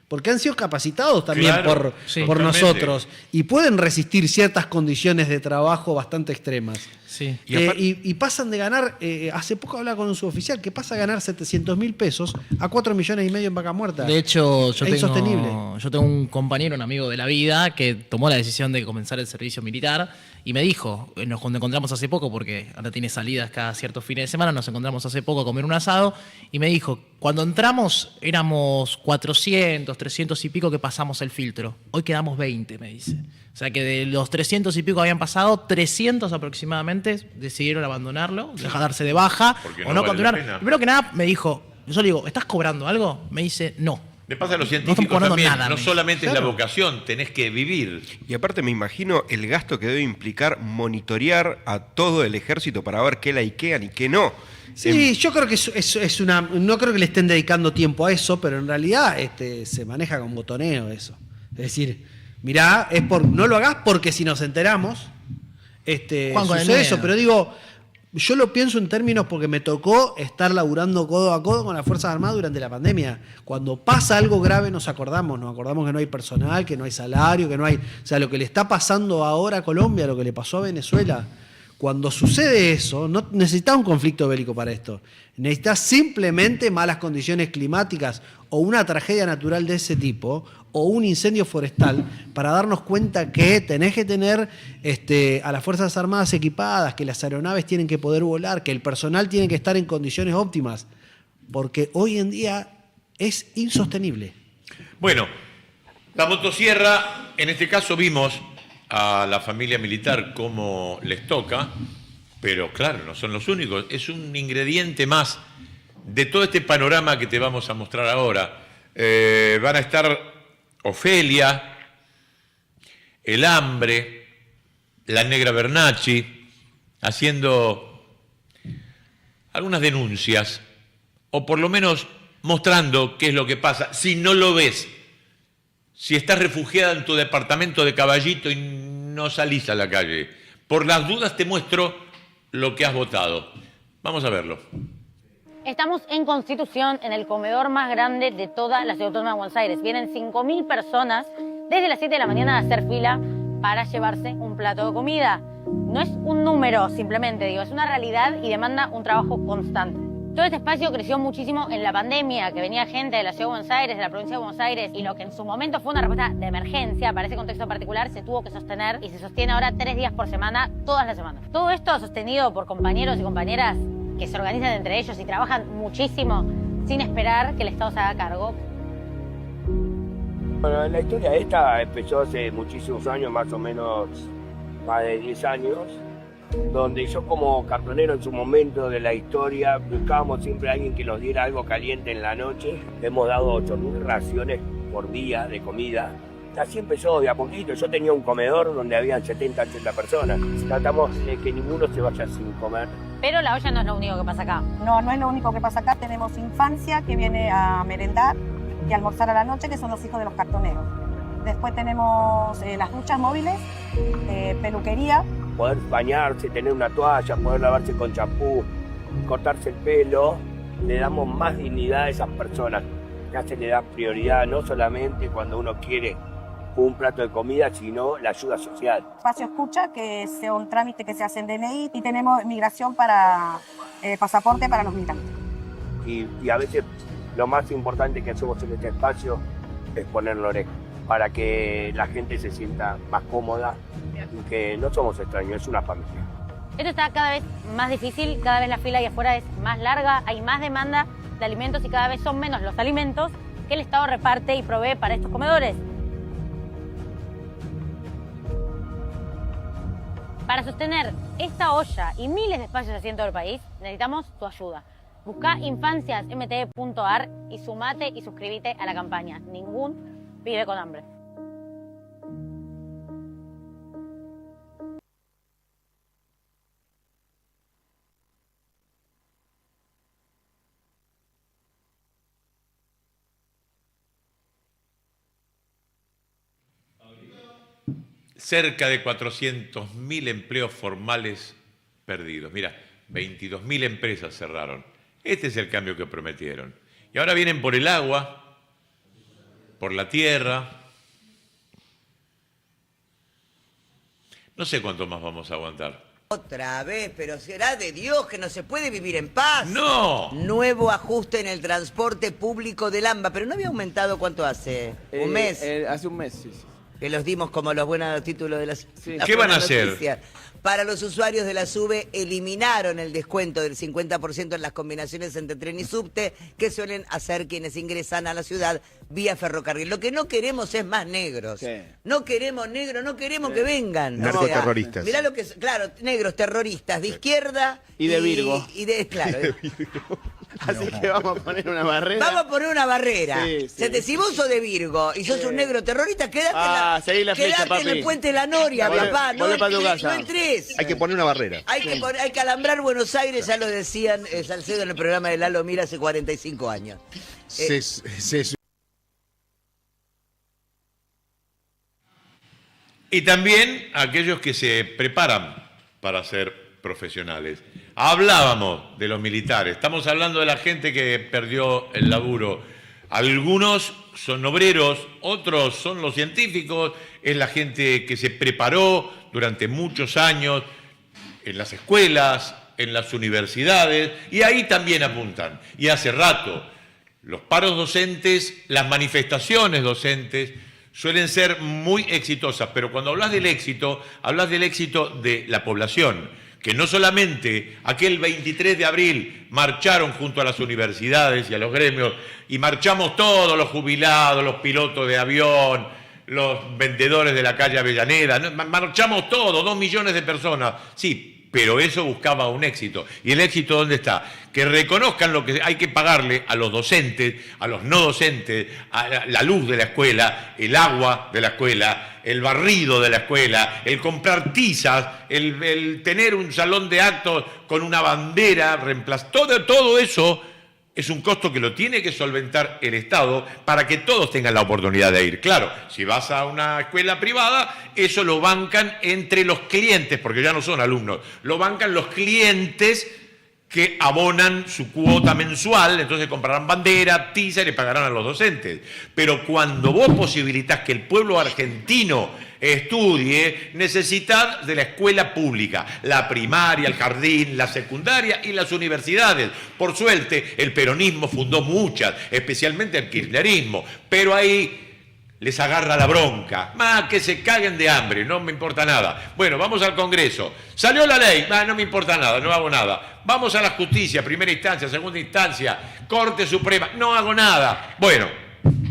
porque han sido capacitados también por nosotros y pueden resistir ciertas condiciones de trabajo bastante extremas. Sí. Y pasan de ganar, hace poco hablaba con un suboficial, que pasa a ganar 700.000 pesos a 4,5 millones en Vaca Muerta. De hecho, yo insostenible. tengo un compañero, un amigo de la vida, que tomó la decisión de comenzar el servicio militar y me dijo, nos encontramos hace poco, porque ahora tiene salidas cada ciertos fines de semana, nos encontramos hace poco a comer un asado, y me dijo, cuando entramos éramos 400, 300 y pico que pasamos el filtro. Hoy quedamos 20, me dice. O sea que de los 300 y pico habían pasado, 300 aproximadamente decidieron abandonarlo, darse de baja o no continuar. Primero que nada me dijo, yo le digo, ¿estás cobrando algo? Me dice, no. Le pasa a los científicos también, no solamente es la vocación, tenés que vivir. Y aparte me imagino el gasto que debe implicar monitorear a todo el ejército para ver qué likean y qué no. Sí, yo creo que es una... No creo que le estén dedicando tiempo a eso, pero en realidad se maneja con botoneo eso. Es decir, mirá, no lo hagas porque si nos enteramos, sucede eso. Pero digo, yo lo pienso en términos porque me tocó estar laburando codo a codo con las Fuerzas Armadas durante la pandemia. Cuando pasa algo grave nos acordamos que no hay personal, que no hay salario, que no hay... O sea, lo que le está pasando ahora a Colombia, lo que le pasó a Venezuela... Cuando sucede eso, no necesitas un conflicto bélico para esto. Necesitas simplemente malas condiciones climáticas o una tragedia natural de ese tipo o un incendio forestal para darnos cuenta que tenés que tener a las Fuerzas Armadas equipadas, que las aeronaves tienen que poder volar, que el personal tiene que estar en condiciones óptimas, porque hoy en día es insostenible. Bueno, la motosierra, en este caso vimos a la familia militar como les toca, pero claro, no son los únicos, es un ingrediente más de todo este panorama que te vamos a mostrar ahora. Van a estar Ofelia, El Hambre, la Negra Bernacchi, haciendo algunas denuncias, o por lo menos mostrando qué es lo que pasa, si no lo ves. Si estás refugiada en tu departamento de Caballito y no salís a la calle, por las dudas te muestro lo que has votado. Vamos a verlo. Estamos en Constitución, en el comedor más grande de toda la ciudad autónoma de Buenos Aires. Vienen 5.000 personas desde las 7 de la mañana a hacer fila para llevarse un plato de comida. No es un número simplemente, es una realidad y demanda un trabajo constante. Todo este espacio creció muchísimo en la pandemia, que venía gente de la Ciudad de Buenos Aires, de la provincia de Buenos Aires, y lo que en su momento fue una respuesta de emergencia para ese contexto particular se tuvo que sostener y se sostiene ahora 3 días por semana, todas las semanas. Todo esto sostenido por compañeros y compañeras que se organizan entre ellos y trabajan muchísimo sin esperar que el Estado se haga cargo. Bueno, la historia esta empezó hace muchísimos años, más o menos más de 10 años, donde yo como cartonero en su momento de la historia buscábamos siempre a alguien que nos diera algo caliente en la noche. Hemos dado 8.000 raciones por día de comida. Así empezó de a poquito. Yo tenía un comedor donde habían 70, 80 personas. Tratamos de que ninguno se vaya sin comer. Pero la olla no es lo único que pasa acá. No, no es lo único que pasa acá. Tenemos infancia que viene a merendar y almorzar a la noche, que son los hijos de los cartoneros. Después tenemos las duchas móviles, peluquería. Poder bañarse, tener una toalla, poder lavarse con champú, cortarse el pelo, le damos más dignidad a esas personas. Ya se le da prioridad no solamente cuando uno quiere un plato de comida, sino la ayuda social. Espacio Escucha, que es un trámite que se hace en DNI, y tenemos migración para pasaporte para los migrantes. Y a veces lo más importante que hacemos en este espacio es ponerle oreja, para que la gente se sienta más cómoda y que no somos extraños, es una familia. Esto está cada vez más difícil, cada vez la fila ahí afuera es más larga, hay más demanda de alimentos y cada vez son menos los alimentos que el Estado reparte y provee para estos comedores. Para sostener esta olla y miles de espacios así en todo el país, necesitamos tu ayuda. Busca infanciasmt.ar y sumate y suscríbete a la campaña. Ningún pibe con hambre. Cerca de 400.000 empleos formales perdidos. Mira, 22.000 empresas cerraron. Este es el cambio que prometieron. Y ahora vienen por el agua, por la tierra. No sé cuánto más vamos a aguantar. Otra vez, pero será de Dios que no se puede vivir en paz. ¡No! Nuevo ajuste en el transporte público del AMBA, pero ¿no había aumentado cuánto hace? ¿Un mes? Hace un mes, sí. Que los dimos como los buenos títulos de las ¿Qué van a hacer? Para los usuarios de la SUBE eliminaron el descuento del 50% en las combinaciones entre tren y subte que suelen hacer quienes ingresan a la ciudad vía ferrocarril. Lo que no queremos es más negros. Sí. No queremos negros, no queremos que vengan. Narcoterroristas. Mirá lo que es, claro, negros terroristas de izquierda y de Virgo. Y de, claro. Así que vamos a poner una barrera. Vamos a poner una barrera. Sí. Si vos sos de Virgo y sos un negro terrorista, quédate, flecha, en el puente de la Noria, papá. No entres. Hay que poner una barrera. Hay que alambrar Buenos Aires, ya lo decían Salcedo en el programa de Lalo Mira hace 45 años. Y también aquellos que se preparan para ser profesionales. Hablábamos de los militares, estamos hablando de la gente que perdió el laburo. Algunos son obreros, otros son los científicos, es la gente que se preparó durante muchos años en las escuelas, en las universidades, y ahí también apuntan. Y hace rato, los paros docentes, las manifestaciones docentes, suelen ser muy exitosas, pero cuando hablas del éxito de la población, que no solamente aquel 23 de abril marcharon junto a las universidades y a los gremios, y marchamos todos los jubilados, los pilotos de avión, los vendedores de la calle Avellaneda, marchamos todos, 2 millones de personas, sí, pero eso buscaba un éxito. ¿Y el éxito dónde está? Que reconozcan lo que hay que pagarle a los docentes, a los no docentes, a la luz de la escuela, el agua de la escuela, el barrido de la escuela, el comprar tizas, el tener un salón de actos con una bandera, todo eso es un costo que lo tiene que solventar el Estado para que todos tengan la oportunidad de ir. Claro, si vas a una escuela privada, eso lo bancan entre los clientes, porque ya no son alumnos, lo bancan los clientes que abonan su cuota mensual, entonces comprarán bandera, tiza y le pagarán a los docentes. Pero cuando vos posibilitas que el pueblo argentino estudie, necesitas de la escuela pública, la primaria, el jardín, la secundaria y las universidades. Por suerte, el peronismo fundó muchas, especialmente el kirchnerismo, pero ahí les agarra la bronca. Más que se caguen de hambre, no me importa nada. Bueno, vamos al Congreso. Salió la ley, no me importa nada, no hago nada. Vamos a la justicia, primera instancia, segunda instancia, Corte Suprema, no hago nada. Bueno,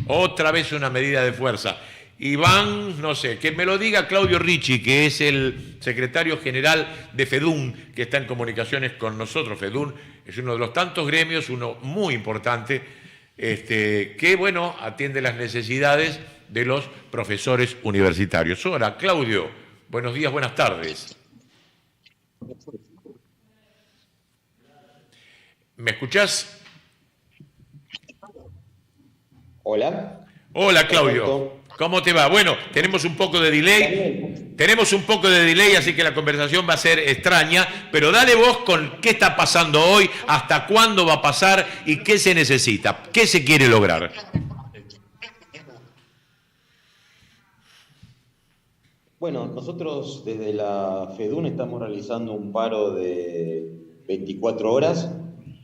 otra vez una medida de fuerza. Y van, no sé, que me lo diga Claudio Ricci, que es el secretario general de FEDUN, que está en comunicaciones con nosotros. FEDUN es uno de los tantos gremios, uno muy importante, que, bueno, atiende las necesidades de los profesores universitarios. Hola, Claudio. Buenos días, buenas tardes. ¿Me escuchás? Hola. Hola, Claudio. ¿Cómo te va? Bueno, tenemos un poco de delay. Tenemos un poco de delay, así que la conversación va a ser extraña, pero dale vos con qué está pasando hoy, hasta cuándo va a pasar y qué se necesita, qué se quiere lograr. Bueno, nosotros desde la FEDUN estamos realizando un paro de 24 horas,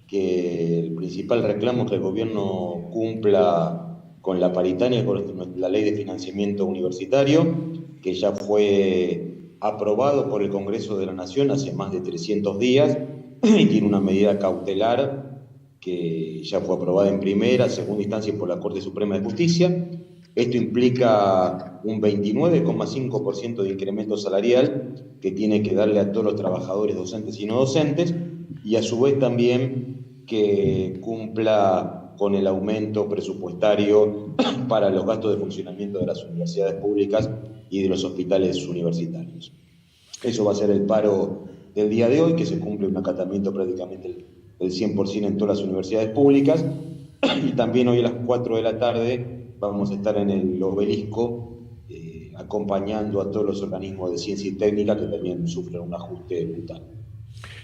que el principal reclamo es que el gobierno cumpla con la paritaria, con la ley de financiamiento universitario, que ya fue aprobado por el Congreso de la Nación hace más de 300 días, y tiene una medida cautelar que ya fue aprobada en primera, segunda instancia y por la Corte Suprema de Justicia. Esto implica un 29,5% de incremento salarial que tiene que darle a todos los trabajadores docentes y no docentes, y a su vez también que cumpla con el aumento presupuestario para los gastos de funcionamiento de las universidades públicas y de los hospitales universitarios. Eso va a ser el paro del día de hoy, que se cumple un acatamiento prácticamente del 100% en todas las universidades públicas, y también hoy a las 4 de la tarde vamos a estar en el Obelisco acompañando a todos los organismos de ciencia y técnica que también sufren un ajuste brutal.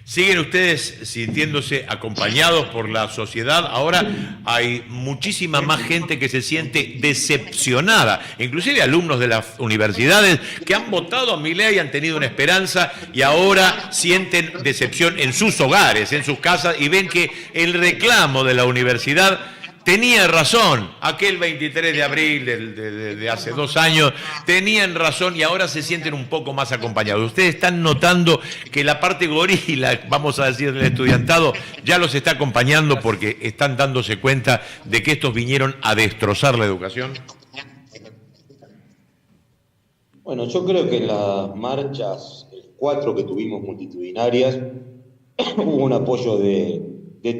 ¿Siguen ustedes sintiéndose acompañados por la sociedad? Ahora hay muchísima más gente que se siente decepcionada, inclusive alumnos de las universidades que han votado a Milei, han tenido una esperanza y ahora sienten decepción en sus hogares, en sus casas, y ven que el reclamo de la universidad tenía razón. Aquel 23 de abril de hace 2 años tenían razón y ahora se sienten un poco más acompañados. Ustedes están notando que la parte gorila, vamos a decir, del estudiantado ya los está acompañando porque están dándose cuenta de que estos vinieron a destrozar la educación. Bueno, yo creo que en las marchas, 4 que tuvimos multitudinarias, hubo un apoyo de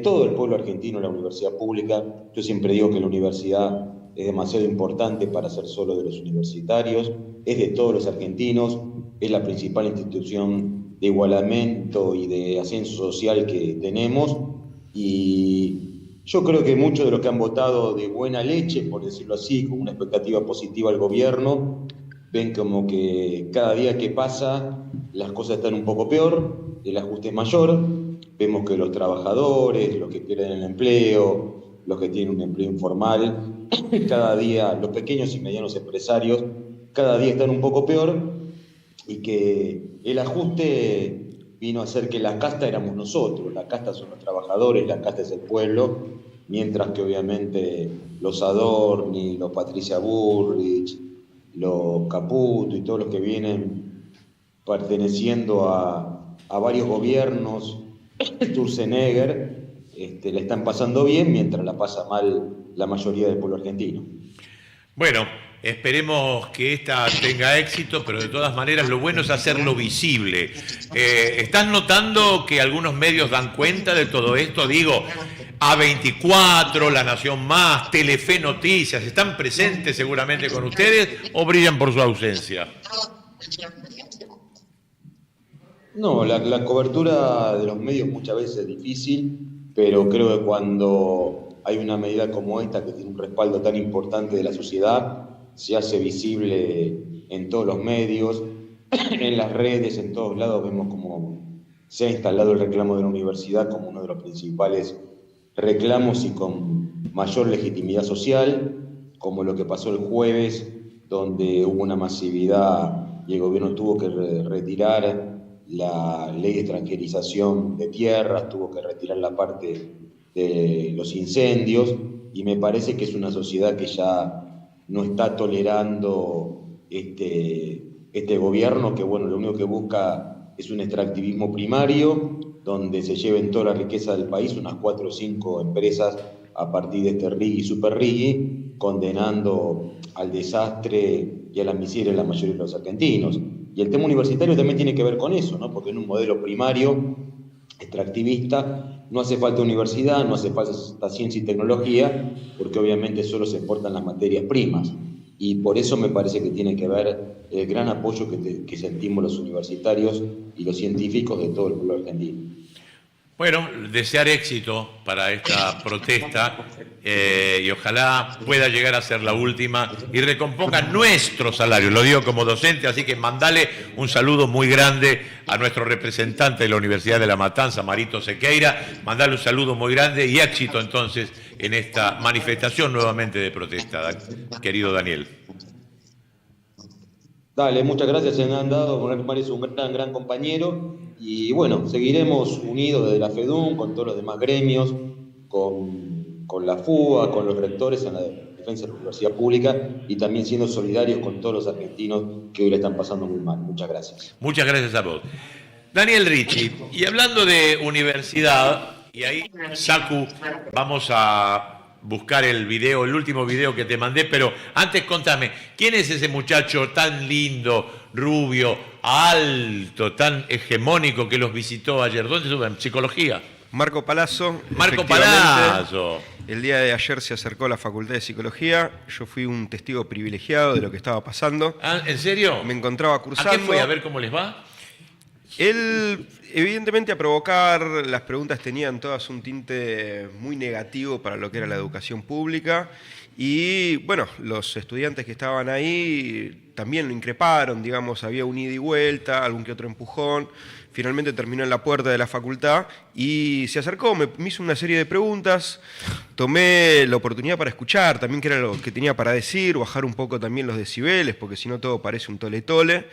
todo el pueblo argentino en la universidad pública. Yo siempre digo que la universidad es demasiado importante para ser solo de los universitarios, es de todos los argentinos, es la principal institución de igualamiento y de ascenso social que tenemos, y yo creo que muchos de los que han votado de buena leche, por decirlo así, con una expectativa positiva al gobierno, ven como que cada día que pasa las cosas están un poco peor, el ajuste es mayor. Vemos que los trabajadores, los que pierden el empleo, los que tienen un empleo informal, cada día, los pequeños y medianos empresarios, cada día están un poco peor, y que el ajuste vino a ser que la casta éramos nosotros, la casta son los trabajadores, la casta es el pueblo, mientras que obviamente los Adorni, los Patricia Bullrich, los Caputo y todos los que vienen perteneciendo a varios gobiernos, Sturzenegger, le están pasando bien, mientras la pasa mal la mayoría del pueblo argentino. Bueno, esperemos que esta tenga éxito, pero de todas maneras lo bueno es hacerlo visible. ¿Estás notando que algunos medios dan cuenta de todo esto? Digo, A24, La Nación Más, Telefe Noticias, ¿están presentes seguramente con ustedes o brillan por su ausencia? No, la cobertura de los medios muchas veces es difícil, pero creo que cuando hay una medida como esta que tiene un respaldo tan importante de la sociedad, se hace visible en todos los medios, en las redes, en todos lados vemos como se ha instalado el reclamo de la universidad como uno de los principales reclamos y con mayor legitimidad social, como lo que pasó el jueves, donde hubo una masividad y el gobierno tuvo que retirar la ley de extranjerización de tierras, tuvo que retirar la parte de los incendios, y me parece que es una sociedad que ya no está tolerando este gobierno, que bueno, lo único que busca es un extractivismo primario, donde se lleven toda la riqueza del país, unas 4 o 5 empresas a partir de este RIGI, Super RIGI, condenando al desastre y a la miseria de la mayoría de los argentinos. Y el tema universitario también tiene que ver con eso, ¿no? Porque en un modelo primario, extractivista, no hace falta universidad, no hace falta ciencia y tecnología, porque obviamente solo se exportan las materias primas. Y por eso me parece que tiene que ver el gran apoyo que sentimos los universitarios y los científicos de todo el pueblo argentino. Bueno, desear éxito para esta protesta y ojalá pueda llegar a ser la última y recomponga nuestro salario. Lo digo como docente, así que mandale un saludo muy grande a nuestro representante de la Universidad de La Matanza, Marito Sequeira. Mandale un saludo muy grande y éxito entonces en esta manifestación nuevamente de protesta, querido Daniel. Dale, muchas gracias, se me han dado, me parece un gran compañero, y bueno, seguiremos unidos desde la FEDUN, con todos los demás gremios, con la FUA, con los rectores en la defensa de la universidad pública, y también siendo solidarios con todos los argentinos que hoy la están pasando muy mal. Muchas gracias. Muchas gracias a vos. Daniel Ricci, y hablando de universidad, y ahí, Saku, vamos a buscar el video, el último video que te mandé, pero antes contame, ¿quién es ese muchacho tan lindo, rubio, alto, tan hegemónico que los visitó ayer? ¿Dónde estuvo? ¿En psicología? Marco Palazzo. Marco Palazzo. El día de ayer se acercó a la Facultad de Psicología. Yo fui un testigo privilegiado de lo que estaba pasando. Ah, ¿en serio? Me encontraba cursando. ¿A qué fue? A ver cómo les va. Él, evidentemente, a provocar, las preguntas tenían todas un tinte muy negativo para lo que era la educación pública. Y, bueno, los estudiantes que estaban ahí también lo increparon, digamos, había un ida y vuelta, algún que otro empujón. Finalmente terminó en la puerta de la facultad y se acercó, me hizo una serie de preguntas, tomé la oportunidad para escuchar también qué era lo que tenía para decir, bajar un poco también los decibeles, porque si no todo parece un tole-tole.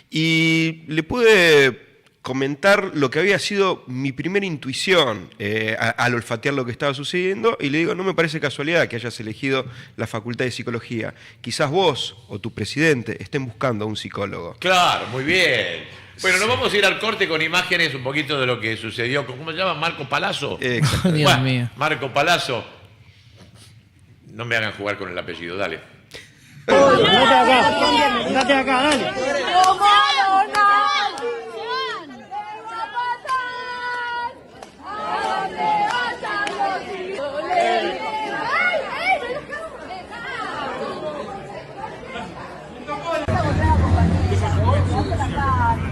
Y le pude comentar lo que había sido mi primera intuición al olfatear lo que estaba sucediendo, y le digo, no me parece casualidad que hayas elegido la Facultad de Psicología. Quizás vos o tu presidente estén buscando a un psicólogo. Claro, muy bien. Bueno, nos vamos a ir al corte con imágenes un poquito de lo que sucedió. ¿Cómo se llama? ¿Marco Palazzo? Dios mío. Marco Palazzo. No me hagan jugar con el apellido, dale. Quédate acá, dale.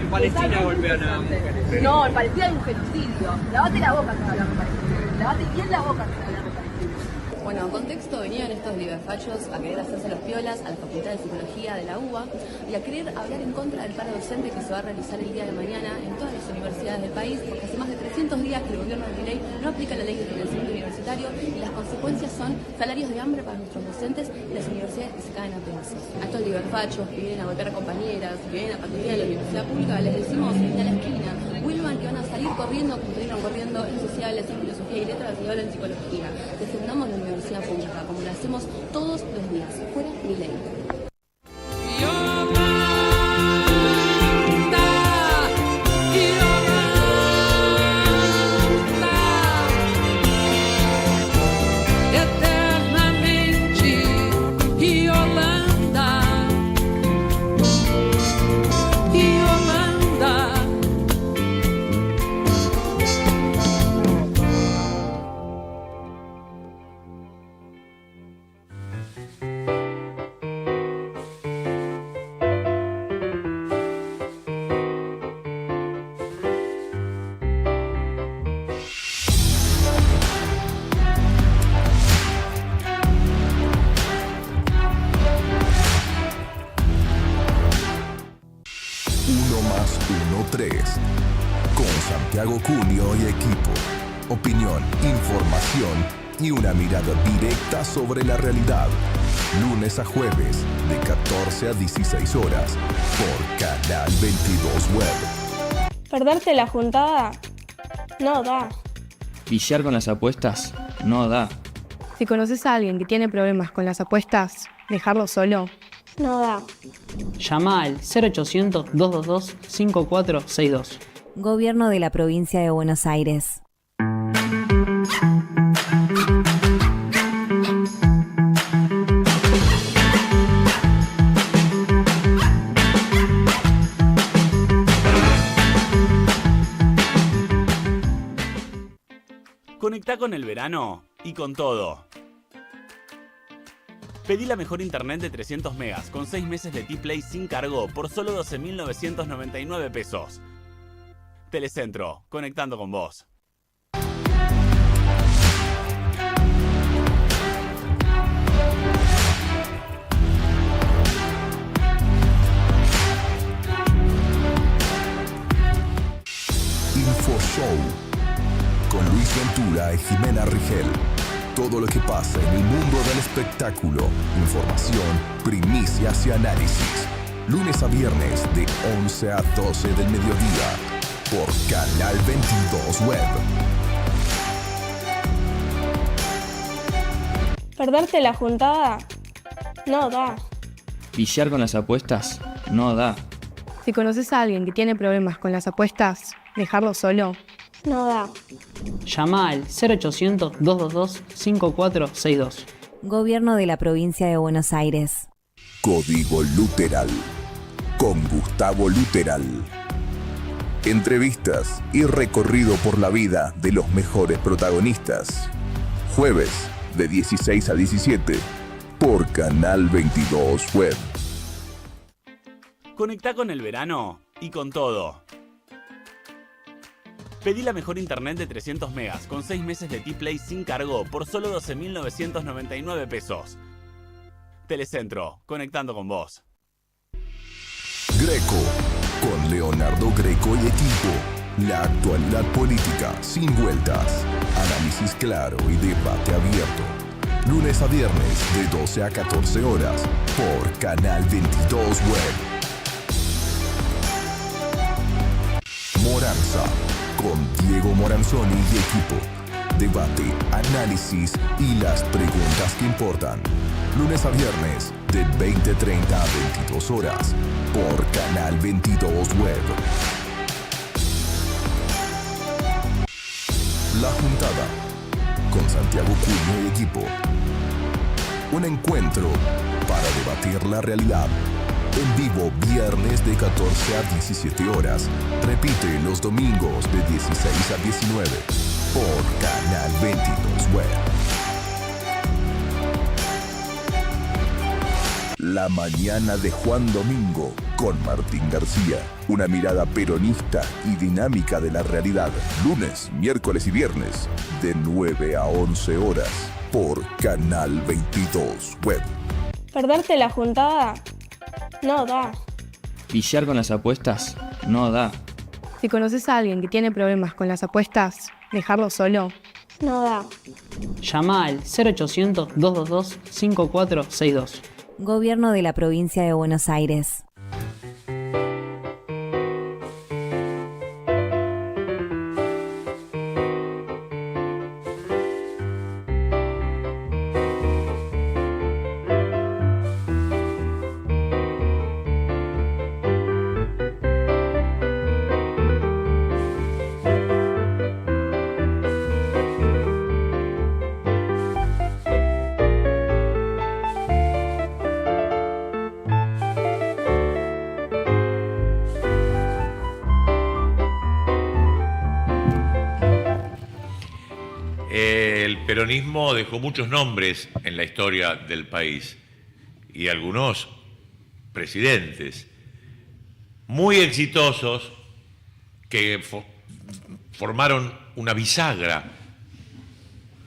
En Palestina golpean a mujeres. No, en Palestina hay un genocidio. Lavate la boca con hablar de Palestina. Lavate bien la boca con hablar de Palestina. Bueno, en contexto venían estos liberfachos a querer hacerse los piolas a la Facultad de Psicología de la UBA y a querer hablar en contra del paro docente que se va a realizar el día de mañana en todas las universidades del país, porque hace más de 300 días que el gobierno de Milei no aplica la ley de financiamiento universitario y las consecuencias son salarios de hambre para nuestros docentes y las universidades que se caen a pedazos. A estos liberfachos que vienen a golpear a compañeras, que vienen a patrullar en la universidad pública, les decimos, vení a la esquina, vuelvan que van a salir corriendo como salieron corriendo en sociales, en filosofía y letras y ahora en psicología. Defendamos la universidad pública, como lo hacemos todos los días. Fuera Milei. Santiago Cunio y equipo. Opinión, información y una mirada directa sobre la realidad. Lunes a jueves, de 14 a 16 horas, por Canal 22 Web. Perderte la juntada no da. Viciar con las apuestas no da. Si conoces a alguien que tiene problemas con las apuestas, dejarlo solo no da. Llama al 0800-222-5462. Gobierno de la Provincia de Buenos Aires. Conectá con el verano y con todo. Pedí la mejor internet de 300 megas con 6 meses de T-Play sin cargo por solo 12.999 pesos. Telecentro, conectando con vos. InfoShow con Luis Ventura y Jimena Rigel. Todo lo que pasa en el mundo del espectáculo, información, primicias y análisis. Lunes a viernes de 11 a 12 del mediodía por Canal 22 Web. Perderte la juntada no da. Viciar con las apuestas no da. Si conoces a alguien que tiene problemas con las apuestas, dejarlo solo no da. Llama al 0800-222-5462. Gobierno de la Provincia de Buenos Aires. Código Luteral con Gustavo Luteral. Entrevistas y recorrido por la vida de los mejores protagonistas. Jueves de 16 a 17 por Canal 22 Web. Conectá con el verano y con todo. Pedí la mejor internet de 300 megas con 6 meses de T-Play sin cargo por solo 12.999 pesos. Telecentro, conectando con vos. Greco, con Leonardo Greco y equipo. La actualidad política sin vueltas. Análisis claro y debate abierto. Lunes a viernes de 12 a 14 horas por Canal 22 Web. Moranza, con Diego Moranzoni y equipo. Debate, análisis y las preguntas que importan. Lunes a viernes de 20:30 a 22 horas por Canal 22 Web. La Juntada con Santiago Cunio y equipo. Un encuentro para debatir la realidad. En vivo viernes de 14 a 17 horas. Repite los domingos de 16 a 19 por Canal 22 Web. La mañana de Juan Domingo con Martín García. Una mirada peronista y dinámica de la realidad. Lunes, miércoles y viernes de 9 a 11 horas por Canal 22 Web. Perderte la juntada no da. Viciar con las apuestas no da. Si conoces a alguien que tiene problemas con las apuestas, dejarlo solo no da. Llama al 0800-222-5462. Gobierno de la Provincia de Buenos Aires. El peronismo dejó muchos nombres en la historia del país y algunos presidentes muy exitosos que formaron una bisagra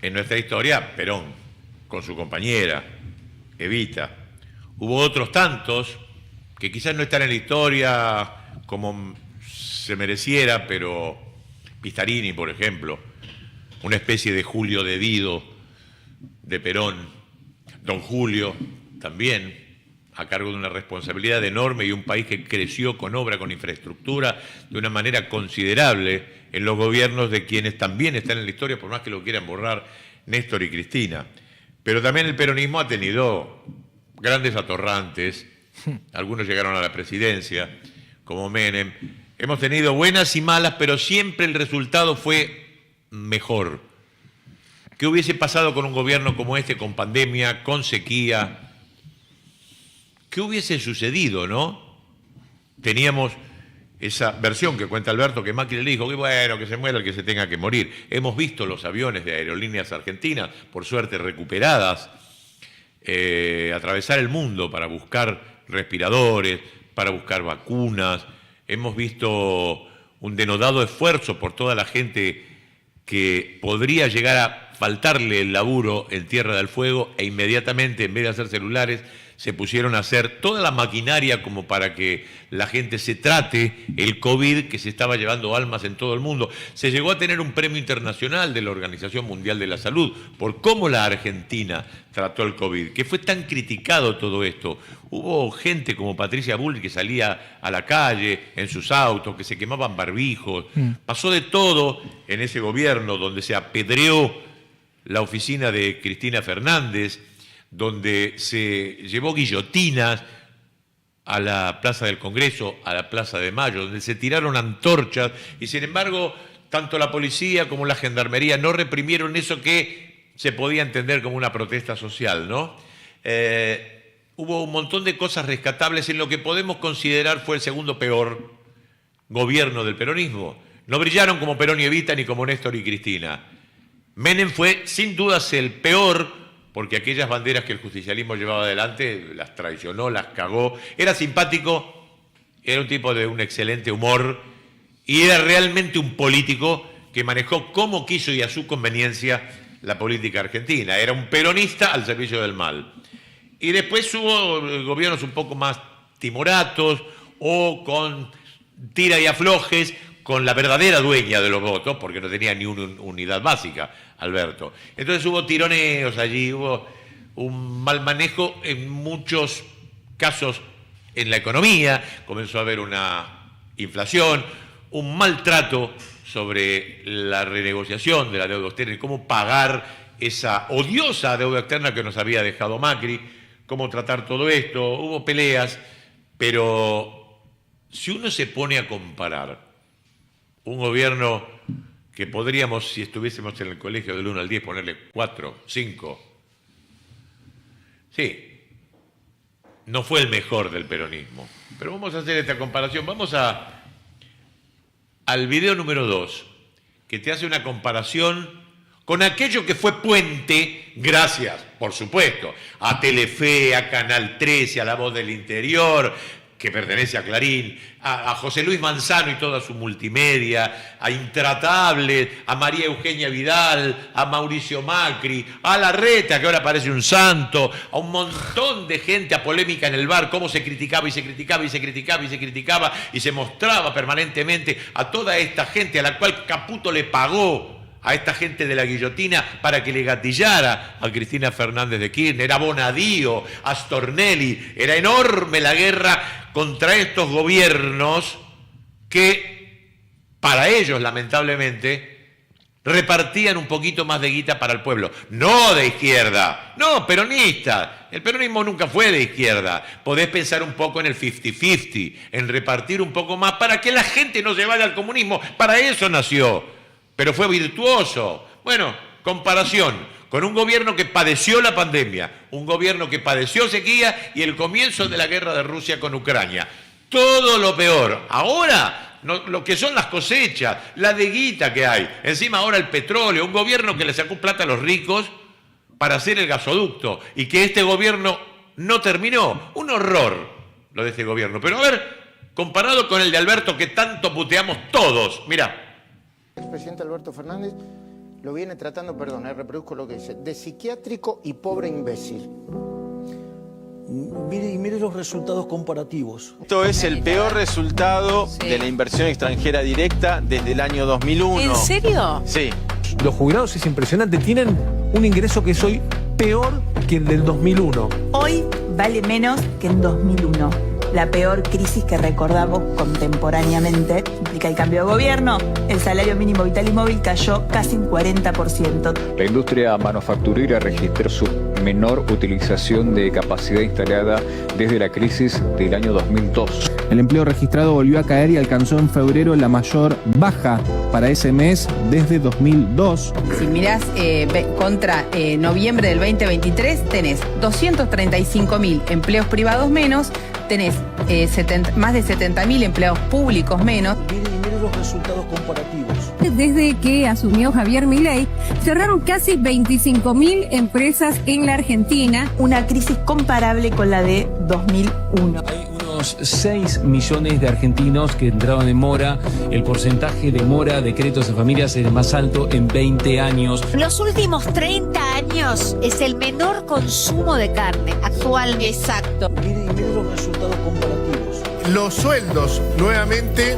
en nuestra historia. Perón con su compañera Evita. Hubo otros tantos que quizás no están en la historia como se mereciera, pero Pistarini, por ejemplo, una especie de Julio de Dido de Perón, don Julio también, a cargo de una responsabilidad enorme y un país que creció con obra, con infraestructura, de una manera considerable en los gobiernos de quienes también están en la historia, por más que lo quieran borrar Néstor y Cristina. Pero también el peronismo ha tenido grandes atorrantes, algunos llegaron a la presidencia, como Menem. Hemos tenido buenas y malas, pero siempre el resultado fue mejor. ¿Qué hubiese pasado con un gobierno como este, con pandemia, con sequía? ¿Qué hubiese sucedido, no? Teníamos esa versión que cuenta Alberto, que Macri le dijo que bueno, que se muera el que se tenga que morir. Hemos visto los aviones de Aerolíneas Argentinas, por suerte recuperadas, atravesar el mundo para buscar respiradores, para buscar vacunas. Hemos visto un denodado esfuerzo por toda la gente que podría llegar a faltarle el laburo en Tierra del Fuego e inmediatamente, en vez de hacer celulares, se pusieron a hacer toda la maquinaria como para que la gente se trate el COVID que se estaba llevando almas en todo el mundo. Se llegó a tener un premio internacional de la Organización Mundial de la Salud por cómo la Argentina trató el COVID, que fue tan criticado todo esto. Hubo gente como Patricia Bullrich que salía a la calle en sus autos, que se quemaban barbijos. Pasó de todo en ese gobierno donde se apedreó la oficina de Cristina Fernández, donde se llevó guillotinas a la Plaza del Congreso, a la Plaza de Mayo, donde se tiraron antorchas y sin embargo tanto la policía como la gendarmería no reprimieron eso que se podía entender como una protesta social, ¿no? Hubo un montón de cosas rescatables en lo que podemos considerar fue el segundo peor gobierno del peronismo. No brillaron como Perón y Evita ni como Néstor y Cristina. Menem fue sin dudas el peor, porque aquellas banderas que el justicialismo llevaba adelante las traicionó, las cagó. Era simpático, era un tipo de un excelente humor y era realmente un político que manejó como quiso y a su conveniencia la política argentina. Era un peronista al servicio del mal. Y después hubo gobiernos un poco más timoratos o con tira y aflojes con la verdadera dueña de los votos, porque no tenía ni una unidad básica, Alberto. Entonces hubo tironeos allí, hubo un mal manejo en muchos casos en la economía, comenzó a haber una inflación, un maltrato sobre la renegociación de la deuda externa y cómo pagar esa odiosa deuda externa que nos había dejado Macri, cómo tratar todo esto, hubo peleas, pero si uno se pone a comparar un gobierno que podríamos, si estuviésemos en el colegio del 1 al 10, ponerle 4, 5. Sí, no fue el mejor del peronismo. Pero vamos a hacer esta comparación. Vamos al video número 2, que te hace una comparación con aquello que fue puente, gracias, por supuesto, a Telefe, a Canal 13, a La Voz del Interior, que pertenece a Clarín, a José Luis Manzano y toda su multimedia, a Intratables, a María Eugenia Vidal, a Mauricio Macri, a Larreta, que ahora parece un santo, a un montón de gente, a Polémica en el Bar, cómo se criticaba y se criticaba y se criticaba y se criticaba y se mostraba permanentemente a toda esta gente a la cual Caputo le pagó, a esta gente de la guillotina para que le gatillara a Cristina Fernández de Kirchner, a Bonadío, a Stornelli. Era enorme la guerra contra estos gobiernos que, para ellos, lamentablemente, repartían un poquito más de guita para el pueblo. No de izquierda, no, peronista. El peronismo nunca fue de izquierda. Podés pensar un poco en el 50-50, en repartir un poco más para que la gente no se vaya al comunismo. Para eso nació. Pero fue virtuoso. Bueno, comparación con un gobierno que padeció la pandemia, un gobierno que padeció sequía y el comienzo de la guerra de Rusia con Ucrania. Todo lo peor. Ahora, lo que son las cosechas, la de guita que hay. Encima ahora el petróleo, un gobierno que le sacó plata a los ricos para hacer el gasoducto y que este gobierno no terminó. Un horror lo de este gobierno. Pero a ver, comparado con el de Alberto que tanto puteamos todos, mirá. El presidente Alberto Fernández lo viene tratando, reproduzco lo que dice, de psiquiátrico y pobre imbécil. Mire los resultados comparativos. Esto es el peor resultado de la inversión extranjera directa desde el año 2001. ¿En serio? Sí. Los jubilados es impresionante, tienen un ingreso que es hoy peor que el del 2001. Hoy vale menos que en 2001. La peor crisis que recordamos contemporáneamente implica el cambio de gobierno. El salario mínimo vital y móvil cayó casi un 40%. La industria manufacturera registró su menor utilización de capacidad instalada desde la crisis del año 2002. El empleo registrado volvió a caer y alcanzó en febrero la mayor baja para ese mes desde 2002. Si mirás contra noviembre del 2023, tenés 235.000 empleos privados menos, tenés más de 70.000 empleados públicos menos. Mire los resultados comparativos. Desde que asumió Javier Milei, cerraron casi 25.000 empresas en la Argentina. Una crisis comparable con la de 2001. Hay unos 6 millones de argentinos que entraron en mora. El porcentaje de mora de créditos de familias es el más alto en 20 años. Los últimos 30 años es el menor consumo de carne actual. Exacto. Mire los resultados comparativos. Los sueldos, nuevamente,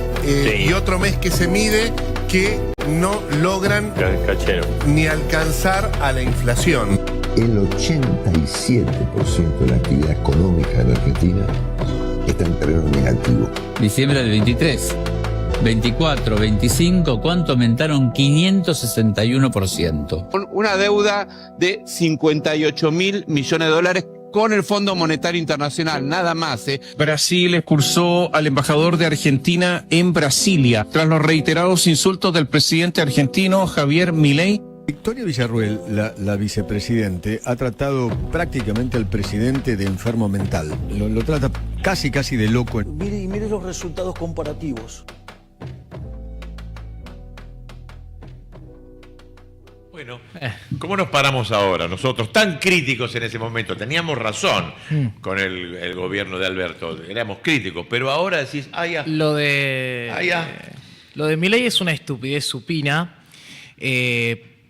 y otro mes que se mide, que no logran ni alcanzar a la inflación. El 87% de la actividad económica de la Argentina está en terreno negativo. Diciembre del 23, 24, 25, ¿cuánto aumentaron? 561%. Una deuda de 58.000 millones de dólares con el Fondo Monetario Internacional, nada más. Brasil expulsó al embajador de Argentina en Brasilia tras los reiterados insultos del presidente argentino Javier Milei. Victoria Villarruel, la vicepresidente, ha tratado prácticamente al presidente de enfermo mental. Lo trata casi de loco. Mire los resultados comparativos. Bueno, ¿cómo nos paramos ahora nosotros, tan críticos en ese momento? Teníamos razón con el gobierno de Alberto, éramos críticos, pero ahora decís, Lo de Milei es una estupidez supina.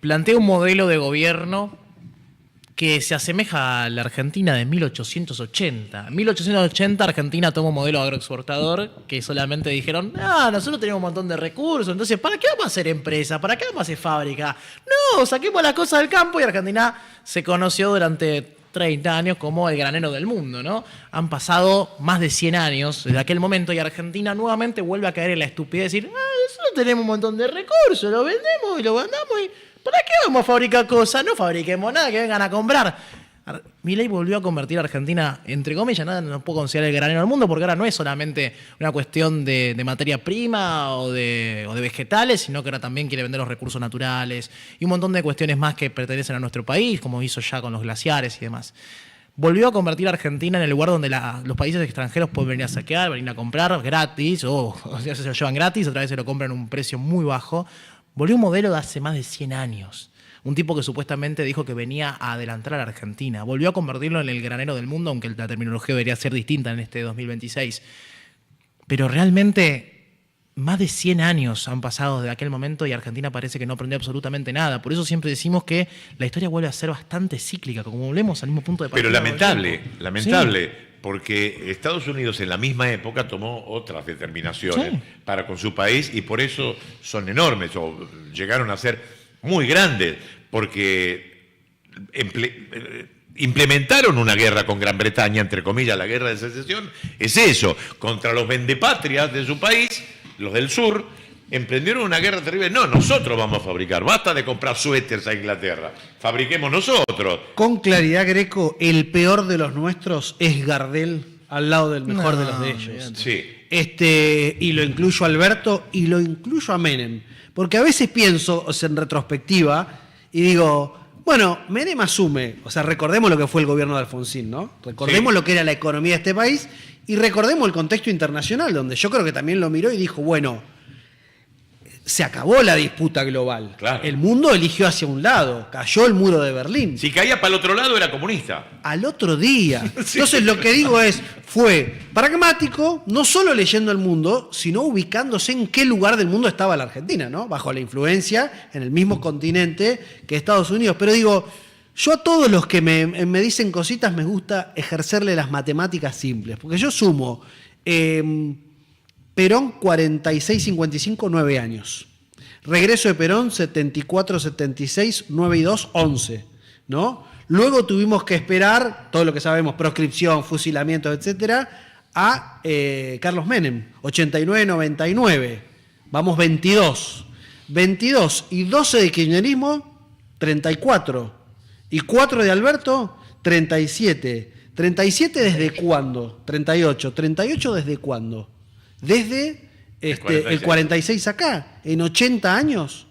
Plantea un modelo de gobierno que se asemeja a la Argentina de 1880. En 1880 Argentina tomó un modelo agroexportador que solamente dijeron, nosotros tenemos un montón de recursos, entonces ¿para qué vamos a hacer empresa? ¿Para qué vamos a hacer fábrica? No, saquemos las cosas del campo, y Argentina se conoció durante 30 años como el granero del mundo, ¿no? Han pasado más de 100 años desde aquel momento y Argentina nuevamente vuelve a caer en la estupidez de decir, nosotros tenemos un montón de recursos, lo vendemos y lo mandamos y ¿para qué vamos a fabricar cosas? No fabriquemos nada, que vengan a comprar. Milei volvió a convertir a Argentina, entre comillas, nada nos puedo considerar el granero del mundo, porque ahora no es solamente una cuestión de materia prima o de vegetales, sino que ahora también quiere vender los recursos naturales y un montón de cuestiones más que pertenecen a nuestro país, como hizo ya con los glaciares y demás. Volvió a convertir a Argentina en el lugar donde los países extranjeros pueden venir a saquear, venir a comprar gratis, o ya se lo llevan gratis, otra vez se lo compran a un precio muy bajo. Volvió un modelo de hace más de 100 años. Un tipo que supuestamente dijo que venía a adelantar a la Argentina. Volvió a convertirlo en el granero del mundo, aunque la terminología debería ser distinta en este 2026. Pero realmente más de 100 años han pasado desde aquel momento y Argentina parece que no aprendió absolutamente nada. Por eso siempre decimos que la historia vuelve a ser bastante cíclica, como volvemos al mismo punto de partida. Pero lamentable. Sí. Porque Estados Unidos en la misma época tomó otras determinaciones para con su país y por eso son enormes o llegaron a ser muy grandes, porque implementaron una guerra con Gran Bretaña, entre comillas, la guerra de secesión, es eso, contra los vendepatrias de su país, los del sur, emprendieron una guerra terrible. No, nosotros vamos a fabricar, basta de comprar suéteres a Inglaterra, fabriquemos nosotros. Con claridad, Greco, el peor de los nuestros es Gardel al lado del mejor de los de ellos. Sí. Y lo incluyo a Alberto y lo incluyo a Menem. Porque a veces pienso en retrospectiva y digo, bueno, Menem asume, o sea, recordemos lo que fue el gobierno de Alfonsín, ¿no? Recordemos lo que era la economía de este país y recordemos el contexto internacional, donde yo creo que también lo miró y dijo, bueno, se acabó la disputa global. Claro. El mundo eligió hacia un lado, cayó el muro de Berlín. Si caía para el otro lado era comunista. Al otro día. Entonces lo que digo fue pragmático, no solo leyendo el mundo, sino ubicándose en qué lugar del mundo estaba la Argentina, ¿no? Bajo la influencia en el mismo continente que Estados Unidos. Pero digo, Yo a todos los que me dicen cositas me gusta ejercerle las matemáticas simples, porque yo sumo Perón 46-55, 9 años. Regreso de Perón 74-76, 9 y 2, 11, ¿no? Luego tuvimos que esperar, todo lo que sabemos, proscripción, fusilamiento, etcétera, a Carlos Menem, 89-99. Vamos 22. 22 y 12 de kirchnerismo, 34. Y 4 de Alberto, 37. 37 ¿desde cuándo? 38. 38 ¿desde cuándo? Desde el 46 acá. En 80 años,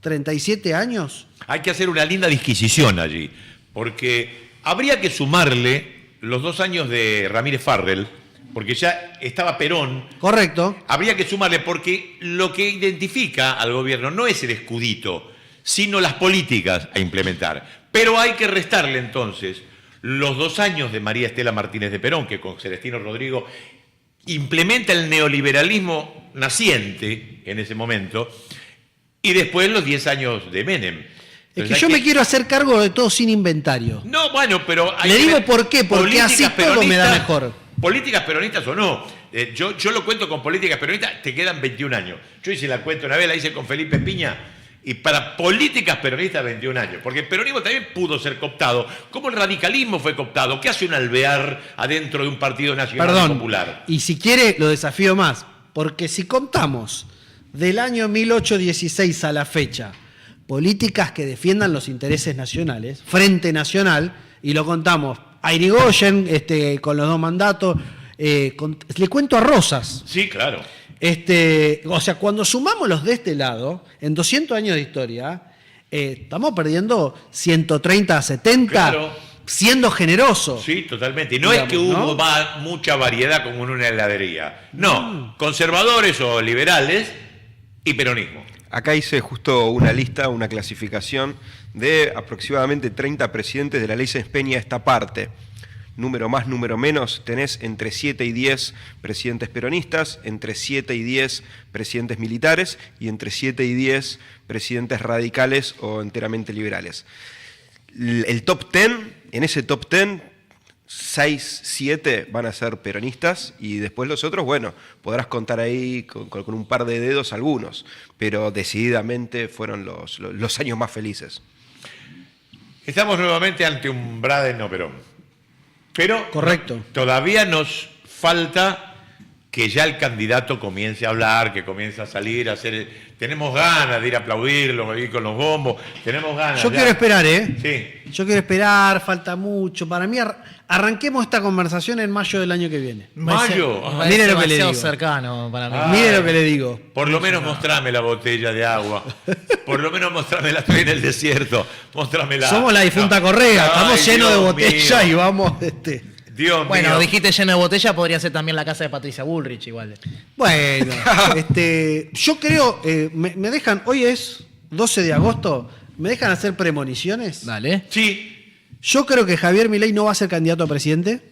37 años. Hay que hacer una linda disquisición allí, porque habría que sumarle los 2 años de Ramírez Farrell, porque ya estaba Perón. Correcto. Habría que sumarle, porque lo que identifica al gobierno no es el escudito, sino las políticas a implementar. Pero hay que restarle entonces los 2 años de María Estela Martínez de Perón, que con Celestino Rodrigo implementa el neoliberalismo naciente en ese momento, y después los 10 años de Menem. Es que yo me quiero hacer cargo de todo sin inventario. No, bueno, pero... Le digo por qué, porque así todo me da mejor. Políticas peronistas o no. Yo lo cuento con políticas peronistas, te quedan 21 años. Yo hice la cuenta una vez, la hice con Felipe Piña, y para políticas peronistas 21 años. Porque el peronismo también pudo ser cooptado, como el radicalismo fue cooptado. ¿Qué hace un alvear adentro de un partido nacional popular? Y si quiere, lo desafío más. Porque si contamos del año 1816 a la fecha, políticas que defiendan los intereses nacionales, Frente Nacional, y lo contamos a Irigoyen con los 2 mandatos, le cuento a Rosas. Sí, claro. O sea, cuando sumamos los de este lado, en 200 años de historia, estamos perdiendo 130 a 70, claro, siendo generoso. Sí, totalmente. Y no digamos, es que hubo mucha variedad como en una heladería. No, conservadores o liberales y peronismo. Acá hice justo una lista, una clasificación de aproximadamente 30 presidentes de la ley Sáenz Peña esta parte. Número más, número menos, tenés entre 7 y 10 presidentes peronistas, entre 7 y 10 presidentes militares y entre 7 y 10 presidentes radicales o enteramente liberales. El top 10, en ese top 10, 6, 7 van a ser peronistas y después los otros, bueno, podrás contar ahí con un par de dedos algunos, pero decididamente fueron los años más felices. Estamos nuevamente ante un Braden-Perón. Pero correcto, todavía nos falta que ya el candidato comience a hablar, que comience a salir, a hacer... Tenemos ganas de ir a aplaudirlo, ir con los bombos, tenemos ganas. Yo quiero esperar, Sí. Yo quiero esperar, falta mucho. Para mí, arranquemos esta conversación en mayo del año que viene. ¿Mayo? Mire lo que le digo. Cercano para mí. Mire lo que le digo. Por lo menos mostrame la botella de agua. Por lo menos mostrame estoy en el desierto. Mostrámela. Somos la difunta Correa, estamos llenos de botellas y vamos... Dios bueno, mío. dijiste lleno de botella, podría ser también la casa de Patricia Bullrich igual. Bueno, yo creo, me dejan, hoy es 12 de agosto, ¿me dejan hacer premoniciones? Dale. Sí. Yo creo que Javier Milei no va a ser candidato a presidente,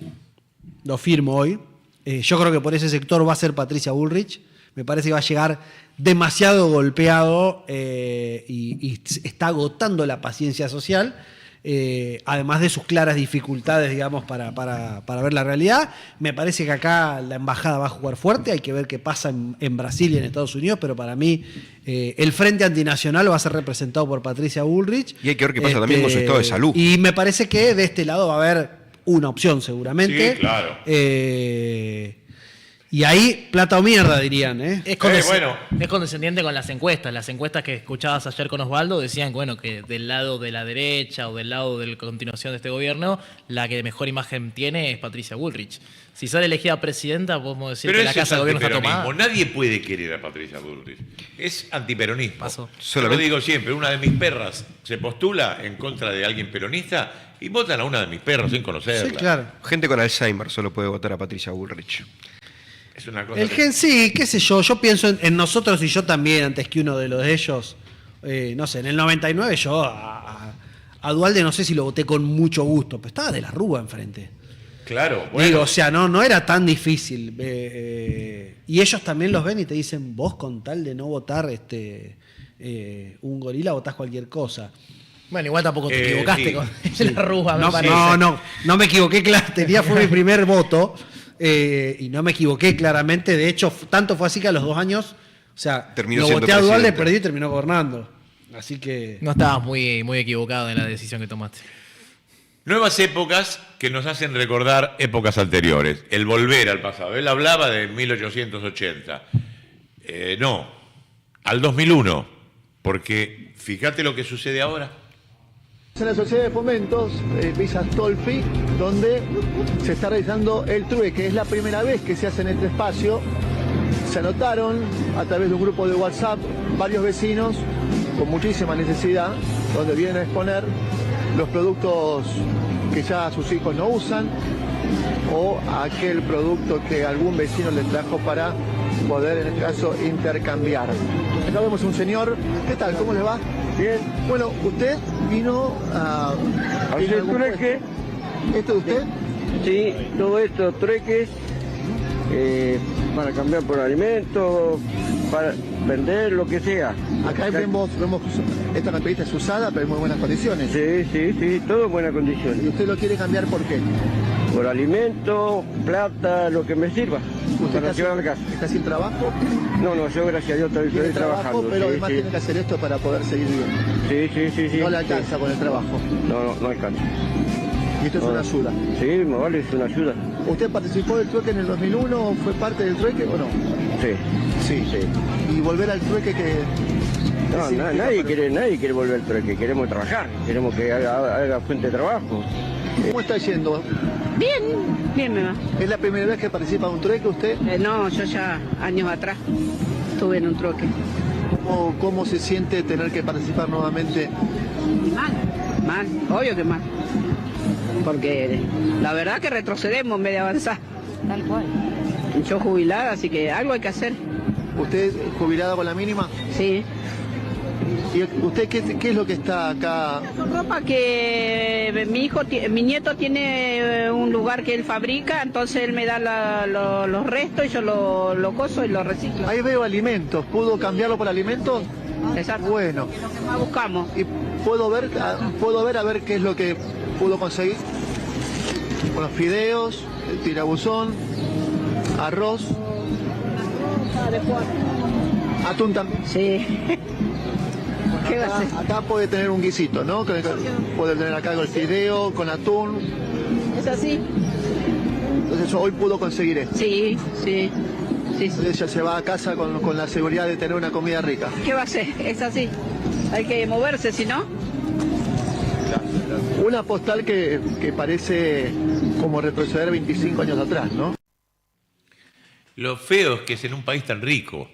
lo firmo hoy. Yo creo que por ese sector va a ser Patricia Bullrich. Me parece que va a llegar demasiado golpeado y está agotando la paciencia social. Además de sus claras dificultades, digamos, para ver la realidad. Me parece que acá la embajada va a jugar fuerte, hay que ver qué pasa en Brasil y en Estados Unidos, pero para mí el Frente Antinacional va a ser representado por Patricia Bullrich. Y hay que ver qué pasa también con su estado de salud. Y me parece que de este lado va a haber una opción seguramente. Sí, claro. Y ahí, plata o mierda, dirían. Es condescendiente con las encuestas. Las encuestas que escuchabas ayer con Osvaldo decían que del lado de la derecha o del lado de la continuación de este gobierno, la que mejor imagen tiene es Patricia Bullrich. Si sale elegida presidenta, podemos decir que la casa de gobierno está tomada. Nadie puede querer a Patricia Bullrich. Es antiperonismo. Pasó. Yo lo digo siempre, una de mis perras se postula en contra de alguien peronista y votan a una de mis perras sin conocerla. Sí, claro. Gente con Alzheimer solo puede votar a Patricia Bullrich. Es una cosa sí, qué sé yo. Yo pienso en nosotros y yo también, antes que uno de los de ellos. No sé, en el 99 yo a Duhalde no sé si lo voté con mucho gusto, pero estaba de la Rúa enfrente. Claro, bueno. Digo, o sea, no era tan difícil. Y ellos también los ven y te dicen, vos con tal de no votar un gorila votás cualquier cosa. Bueno, igual tampoco te equivocaste sí. con la Rúa. No me equivoqué, fue mi primer voto y no me equivoqué claramente. De hecho, tanto fue así que a los 2 años, o sea, Terminó lo siendo voté a Dualde, presidente. perdí y terminó gobernando. Así que... No estabas muy equivocado en la decisión que tomaste. Nuevas épocas que nos hacen recordar épocas anteriores. El volver al pasado. Él hablaba de 1880. No, al 2001. Porque fíjate lo que sucede ahora. En la Sociedad de Fomentos, Villa Astolfi, donde se está realizando el trueque. Es la primera vez que se hace en este espacio. Se anotaron a través de un grupo de WhatsApp varios vecinos con muchísima necesidad, donde vienen a exponer los productos que ya sus hijos no usan o aquel producto que algún vecino les trajo para poder, en este caso, intercambiar. Acá vemos un señor. ¿Qué tal? ¿Cómo le va? Bien. Bueno, usted vino a... ¿Hacer trueque? ¿Esto de usted? Sí, todo esto, trueques, para cambiar por alimentos, para vender, lo que sea. Acá vemos esta camperita es usada, pero en muy buenas condiciones. Sí, todo en buenas condiciones. ¿Y usted lo quiere cambiar por qué? Por alimentos, plata, lo que me sirva. ¿Usted para llevar a la casa. está sin trabajo? No, yo gracias a Dios estoy Tiene trabajo, trabajando. pero sí, además tiene que hacer esto para poder seguir viviendo. Sí. No le alcanza con el trabajo. No alcanza. Y esto es una ayuda. Sí, me vale, es una ayuda. ¿Usted participó del trueque en el 2001? ¿Fue parte del trueque o no? Sí. ¿Y volver al trueque que...? No, nadie quiere volver al trueque, queremos trabajar, queremos que haga fuente de trabajo. ¿Cómo está yendo? Bien me va. ¿Es la primera vez que participa de un trueque usted? No, yo ya años atrás estuve en un trueque. ¿Cómo se siente tener que participar nuevamente? Mal, obvio que mal. Porque la verdad que retrocedemos en vez de avanzar. Tal cual. Yo jubilada, así que algo hay que hacer. ¿Usted jubilada con la mínima? Sí. ¿Y usted qué es lo que está acá? Ropa que mi nieto tiene un lugar que él fabrica, entonces él me da los restos y yo lo coso y lo reciclo. Ahí veo alimentos. ¿Pudo cambiarlo por alimentos? Exacto. Bueno. Es lo que más buscamos. ¿Y puedo ver a ver qué es lo que pudo conseguir? Unos fideos, el tirabuzón, arroz. Atún también. Sí. ¿Qué va a hacer? Acá puede tener un guisito, ¿no? Puede tener acá el fideo con atún. ¿Es así? Entonces hoy pudo conseguir esto. Sí. Entonces ya se va a casa con la seguridad de tener una comida rica. ¿Qué va a hacer? Es así. Hay que moverse, si no. Una postal que parece como retroceder 25 años atrás, ¿no? Lo feo es que es en un país tan rico.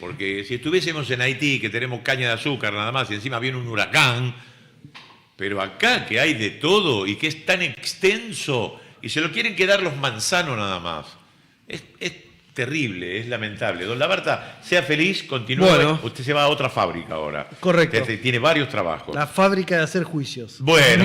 Porque si estuviésemos en Haití, que tenemos caña de azúcar nada más, y encima viene un huracán, pero acá que hay de todo y que es tan extenso, y se lo quieren quedar los manzanos nada más. Es terrible, es lamentable. Don Labarta, sea feliz, continúe. Bueno. Usted se va a otra fábrica ahora. Correcto. Tiene varios trabajos. La fábrica de hacer juicios. Bueno,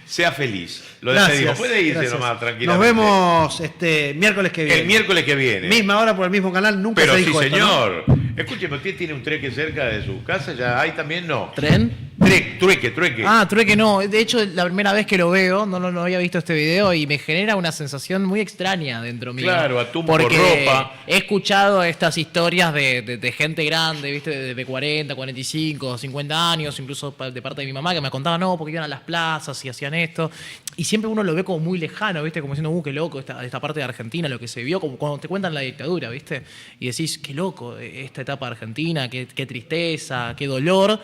sea feliz. Lo despedimos. Puede irse nomás tranquilamente. Nos vemos miércoles que viene. El miércoles que viene. Misma hora por el mismo canal, nunca Pero se sí, dijo esto, ¿no? señor. Escúcheme, ¿usted tiene un trueque cerca de su casa? ¿Ya hay también? No. ¿Tren? Trueque. Ah, trueque no. De hecho, la primera vez que lo veo, no había visto este video y me genera una sensación muy extraña dentro mío. Claro, atún por porque ropa. he escuchado estas historias de gente grande, ¿viste? De 40, 45, 50 años, incluso de parte de mi mamá, que me contaba, no, porque iban a las plazas y hacían esto. Y siempre uno lo ve como muy lejano, ¿viste? Como diciendo, qué loco esta parte de Argentina, lo que se vio, como cuando te cuentan la dictadura, ¿viste? Y decís, qué loco esta etapa de Argentina, qué tristeza, qué dolor.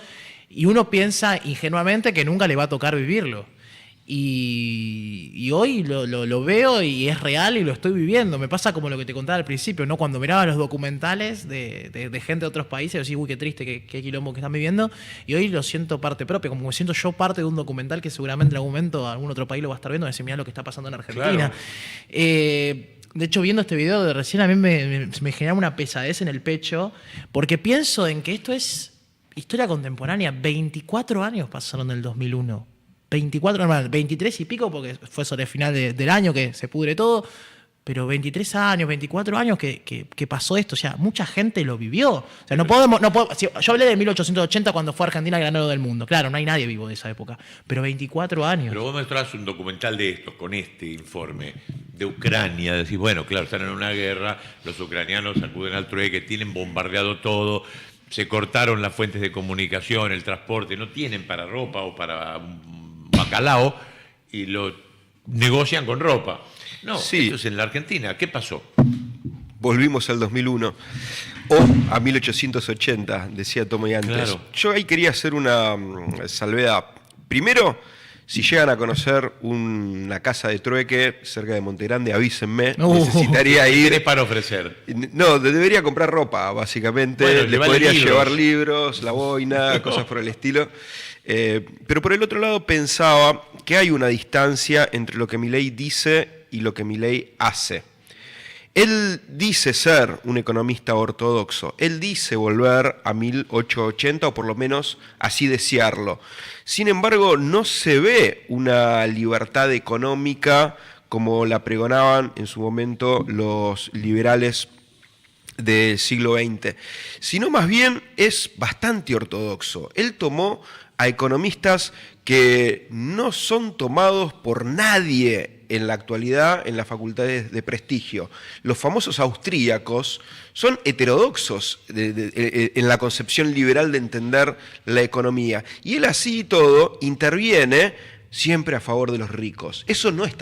Y uno piensa ingenuamente que nunca le va a tocar vivirlo. Y hoy lo veo y es real y lo estoy viviendo. Me pasa como lo que te contaba al principio, ¿no? Cuando miraba los documentales de gente de otros países, decís, uy, qué triste, qué quilombo que están viviendo. Y hoy lo siento parte propia, como me siento yo parte de un documental que seguramente en algún momento algún otro país lo va a estar viendo y decir, mirá lo que está pasando en Argentina. Claro. De hecho, viendo este video de recién, a mí me genera una pesadez en el pecho, porque pienso en que esto es historia contemporánea. 24 años pasaron del 2001. 23 y pico, porque fue sobre el final del año que se pudre todo. pero 23 años, 24 años que pasó esto, o sea, mucha gente lo vivió. O sea, no podemos, yo hablé de 1880 cuando fue Argentina granero del mundo. Claro, no hay nadie vivo de esa época, pero 24 años. Pero vos me traes un documental de estos, con este informe, de Ucrania, decís, bueno, claro, están en una guerra, los ucranianos acuden al trueque, tienen bombardeado todo, se cortaron las fuentes de comunicación, el transporte, no tienen para ropa o para bacalao, y lo negocian con ropa. No, sí. Esto es en la Argentina. ¿Qué pasó? Volvimos al 2001 o a 1880, decía Tomoy antes. Claro. Yo ahí quería hacer una salvedad. Primero, si llegan a conocer una casa de trueque cerca de Montegrande, avísenme. Necesitaría ir. ¿Qué tenés para ofrecer? No, debería comprar ropa, básicamente. Bueno, Les podría libros. llevar libros, la boina, cosas por el estilo. Pero por el otro lado pensaba que hay una distancia entre lo que Milei dice y lo que Milei hace. Él dice ser un economista ortodoxo, él dice volver a 1880 o por lo menos así desearlo. Sin embargo, no se ve una libertad económica como la pregonaban en su momento los liberales del siglo XX, sino más bien es bastante ortodoxo. Él tomó a economistas que no son tomados por nadie en la actualidad en las facultades de prestigio. Los famosos austríacos son heterodoxos en la concepción liberal de entender la economía. Y él así y todo interviene siempre a favor de los ricos. Eso no es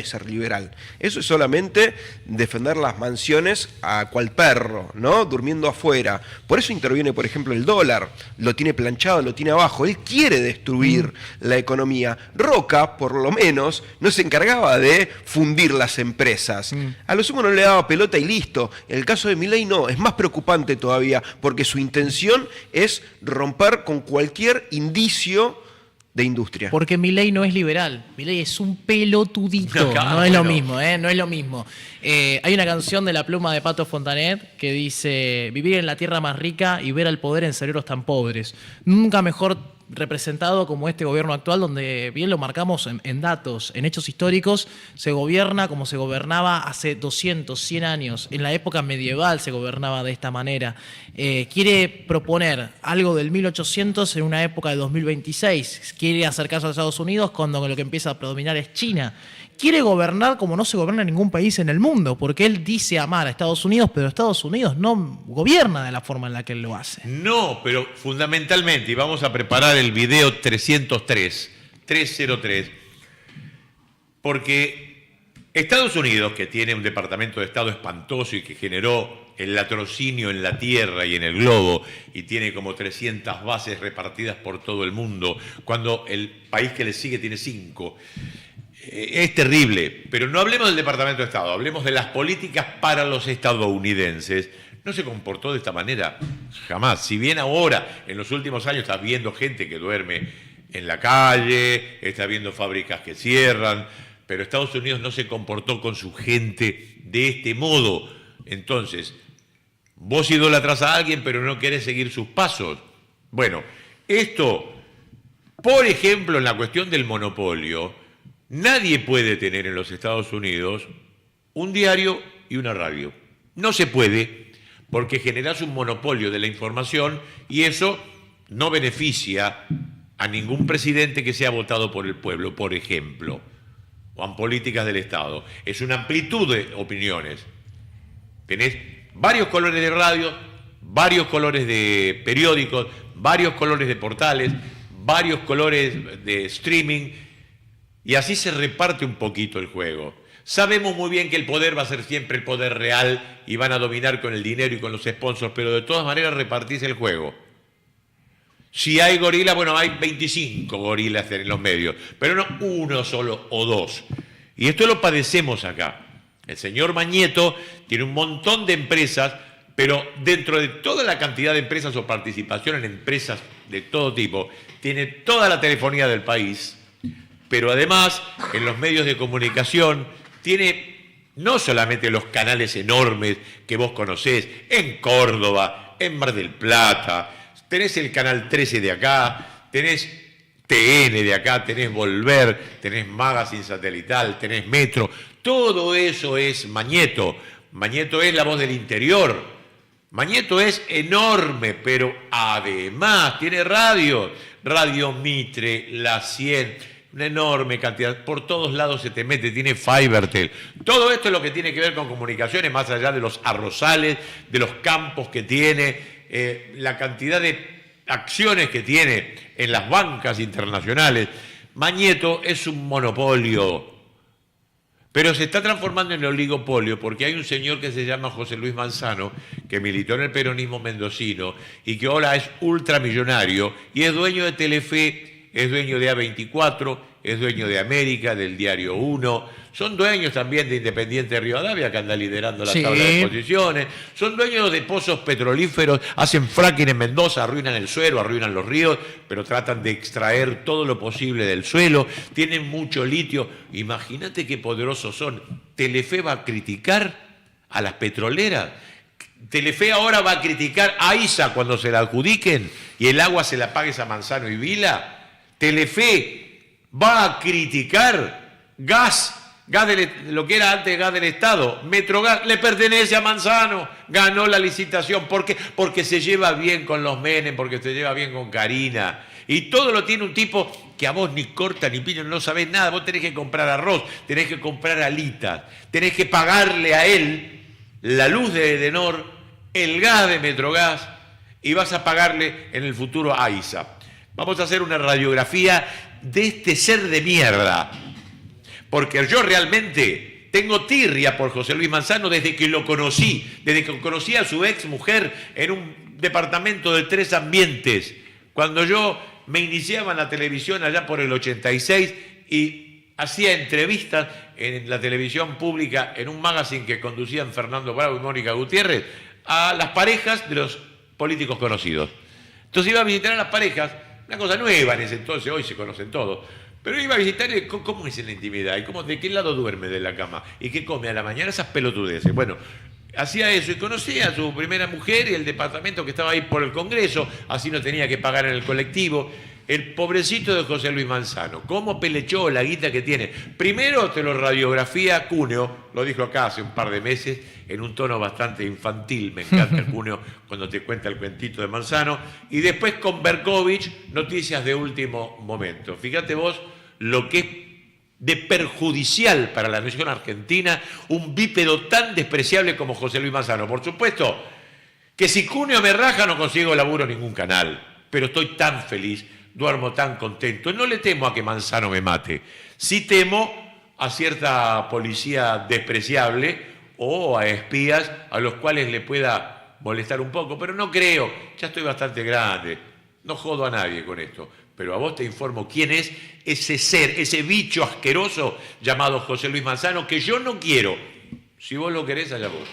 ser liberal. Eso es solamente defender las mansiones a cual perro, ¿no? Durmiendo afuera. Por eso interviene, por ejemplo, el dólar. Lo tiene planchado, lo tiene abajo. Él quiere destruir la economía. Roca, por lo menos, no se encargaba de fundir las empresas. A lo sumo no le daba pelota y listo. En el caso de Milei no, es más preocupante todavía, porque su intención es romper con cualquier indicio de industria. Porque Milei no es liberal, Milei es un pelotudito, no es lo mismo, no es lo mismo. Hay una canción de La Pluma de Pato Fontanet que dice: vivir en la tierra más rica y ver al poder en cerebros tan pobres. Nunca mejor representado como este gobierno actual, donde bien lo marcamos en datos, en hechos históricos, se gobierna como se gobernaba hace 200, 100 años. En la época medieval se gobernaba de esta manera. Quiere proponer algo del 1800 en una época de 2026. Quiere acercarse a los Estados Unidos cuando lo que empieza a predominar es China. Quiere gobernar como no se gobierna en ningún país en el mundo, porque él dice amar a Estados Unidos, pero Estados Unidos no gobierna de la forma en la que él lo hace. No, pero fundamentalmente, y vamos a preparar el video 303, porque Estados Unidos, que tiene un departamento de Estado espantoso y que generó el latrocinio en la Tierra y en el globo, y tiene como 300 bases repartidas por todo el mundo, cuando el país que le sigue tiene 5. Es terrible, pero no hablemos del Departamento de Estado, hablemos de las políticas para los estadounidenses. No se comportó de esta manera, jamás. Si bien ahora, en los últimos años, estás viendo gente que duerme en la calle, estás viendo fábricas que cierran, pero Estados Unidos no se comportó con su gente de este modo. Entonces, vos idolatras a alguien, pero no querés seguir sus pasos. Bueno, esto, por ejemplo, en la cuestión del monopolio, nadie puede tener en los Estados Unidos un diario y una radio. No se puede, porque generás un monopolio de la información y eso no beneficia a ningún presidente que sea votado por el pueblo, por ejemplo, o en políticas del Estado. Es una amplitud de opiniones. Tenés varios colores de radio, varios colores de periódicos, varios colores de portales, varios colores de streaming, y así se reparte un poquito el juego. Sabemos muy bien que el poder va a ser siempre el poder real y van a dominar con el dinero y con los sponsors, pero de todas maneras repartís el juego. Si hay gorilas, bueno, hay 25 gorilas en los medios, pero no uno solo o dos. Y esto lo padecemos acá. El señor Mañeto tiene un montón de empresas, pero dentro de toda la cantidad de empresas o participación en empresas de todo tipo, tiene toda la telefonía del país, pero además en los medios de comunicación tiene no solamente los canales enormes que vos conocés, en Córdoba, en Mar del Plata, tenés el Canal 13 de acá, tenés TN de acá, tenés Volver, tenés Magazine Satelital, tenés Metro, todo eso es Mañeto. Mañeto es la voz del interior. Mañeto es enorme, pero además tiene radio. Radio Mitre, La 100, una enorme cantidad. Por todos lados se te mete, tiene Fibertel. Todo esto es lo que tiene que ver con comunicaciones, más allá de los arrozales, de los campos que tiene, la cantidad de acciones que tiene en las bancas internacionales. Mañeto es un monopolio, pero se está transformando en oligopolio porque hay un señor que se llama José Luis Manzano, que militó en el peronismo mendocino y que ahora es ultramillonario y es dueño de Telefe, es dueño de A24, es dueño de América, del Diario 1, son dueños también de Independiente Rivadavia, que anda liderando la tabla de posiciones, son dueños de pozos petrolíferos, hacen fracking en Mendoza, arruinan el suelo, arruinan los ríos, pero tratan de extraer todo lo posible del suelo, tienen mucho litio. Imagínate qué poderosos son. Telefe va a criticar a las petroleras. Telefe ahora va a criticar a ISA cuando se la adjudiquen y el agua se la pague a Manzano y Vila. Telefe va a criticar lo que era antes gas del Estado. Metrogas le pertenece a Manzano, ganó la licitación. ¿Por qué? Porque se lleva bien con los Menem, porque se lleva bien con Karina. Y todo lo tiene un tipo que a vos ni corta ni piña, no sabés nada. Vos tenés que comprar arroz, tenés que comprar alitas, tenés que pagarle a él la luz de Edenor, el gas de Metrogas, y vas a pagarle en el futuro a ISA. Vamos a hacer una radiografía de este ser de mierda, porque yo realmente tengo tirria por José Luis Manzano desde que lo conocí, desde que conocí a su ex mujer en un departamento de 3 ambientes, cuando yo me iniciaba en la televisión allá por el 86 y hacía entrevistas en la televisión pública, en un magazine que conducían Fernando Bravo y Mónica Gutiérrez, a las parejas de los políticos conocidos. Entonces iba a visitar a las parejas, una cosa nueva en ese entonces, hoy se conocen todos, pero iba a visitarle cómo es en la intimidad, y de qué lado duerme de la cama, y qué come a la mañana, esas pelotudeces. Bueno, hacía eso y conocía a su primera mujer y el departamento que estaba ahí por el Congreso, así no tenía que pagar en el colectivo. El pobrecito de José Luis Manzano, cómo pelechó la guita que tiene. Primero te lo radiografía Cuneo, lo dijo acá hace un par de meses, en un tono bastante infantil, me encanta el Cuneo cuando te cuenta el cuentito de Manzano, y después con Berkovich, noticias de último momento. Fíjate vos lo que es de perjudicial para la nación argentina un bípedo tan despreciable como José Luis Manzano. Por supuesto que si Cuneo me raja no consigo laburo en ningún canal, pero estoy tan feliz, duermo tan contento. No le temo a que Manzano me mate. Sí temo a cierta policía despreciable o a espías a los cuales le pueda molestar un poco, pero no creo. Ya estoy bastante grande. No jodo a nadie con esto. Pero a vos te informo quién es ese ser, ese bicho asqueroso llamado José Luis Manzano, que yo no quiero. Si vos lo querés, allá vos.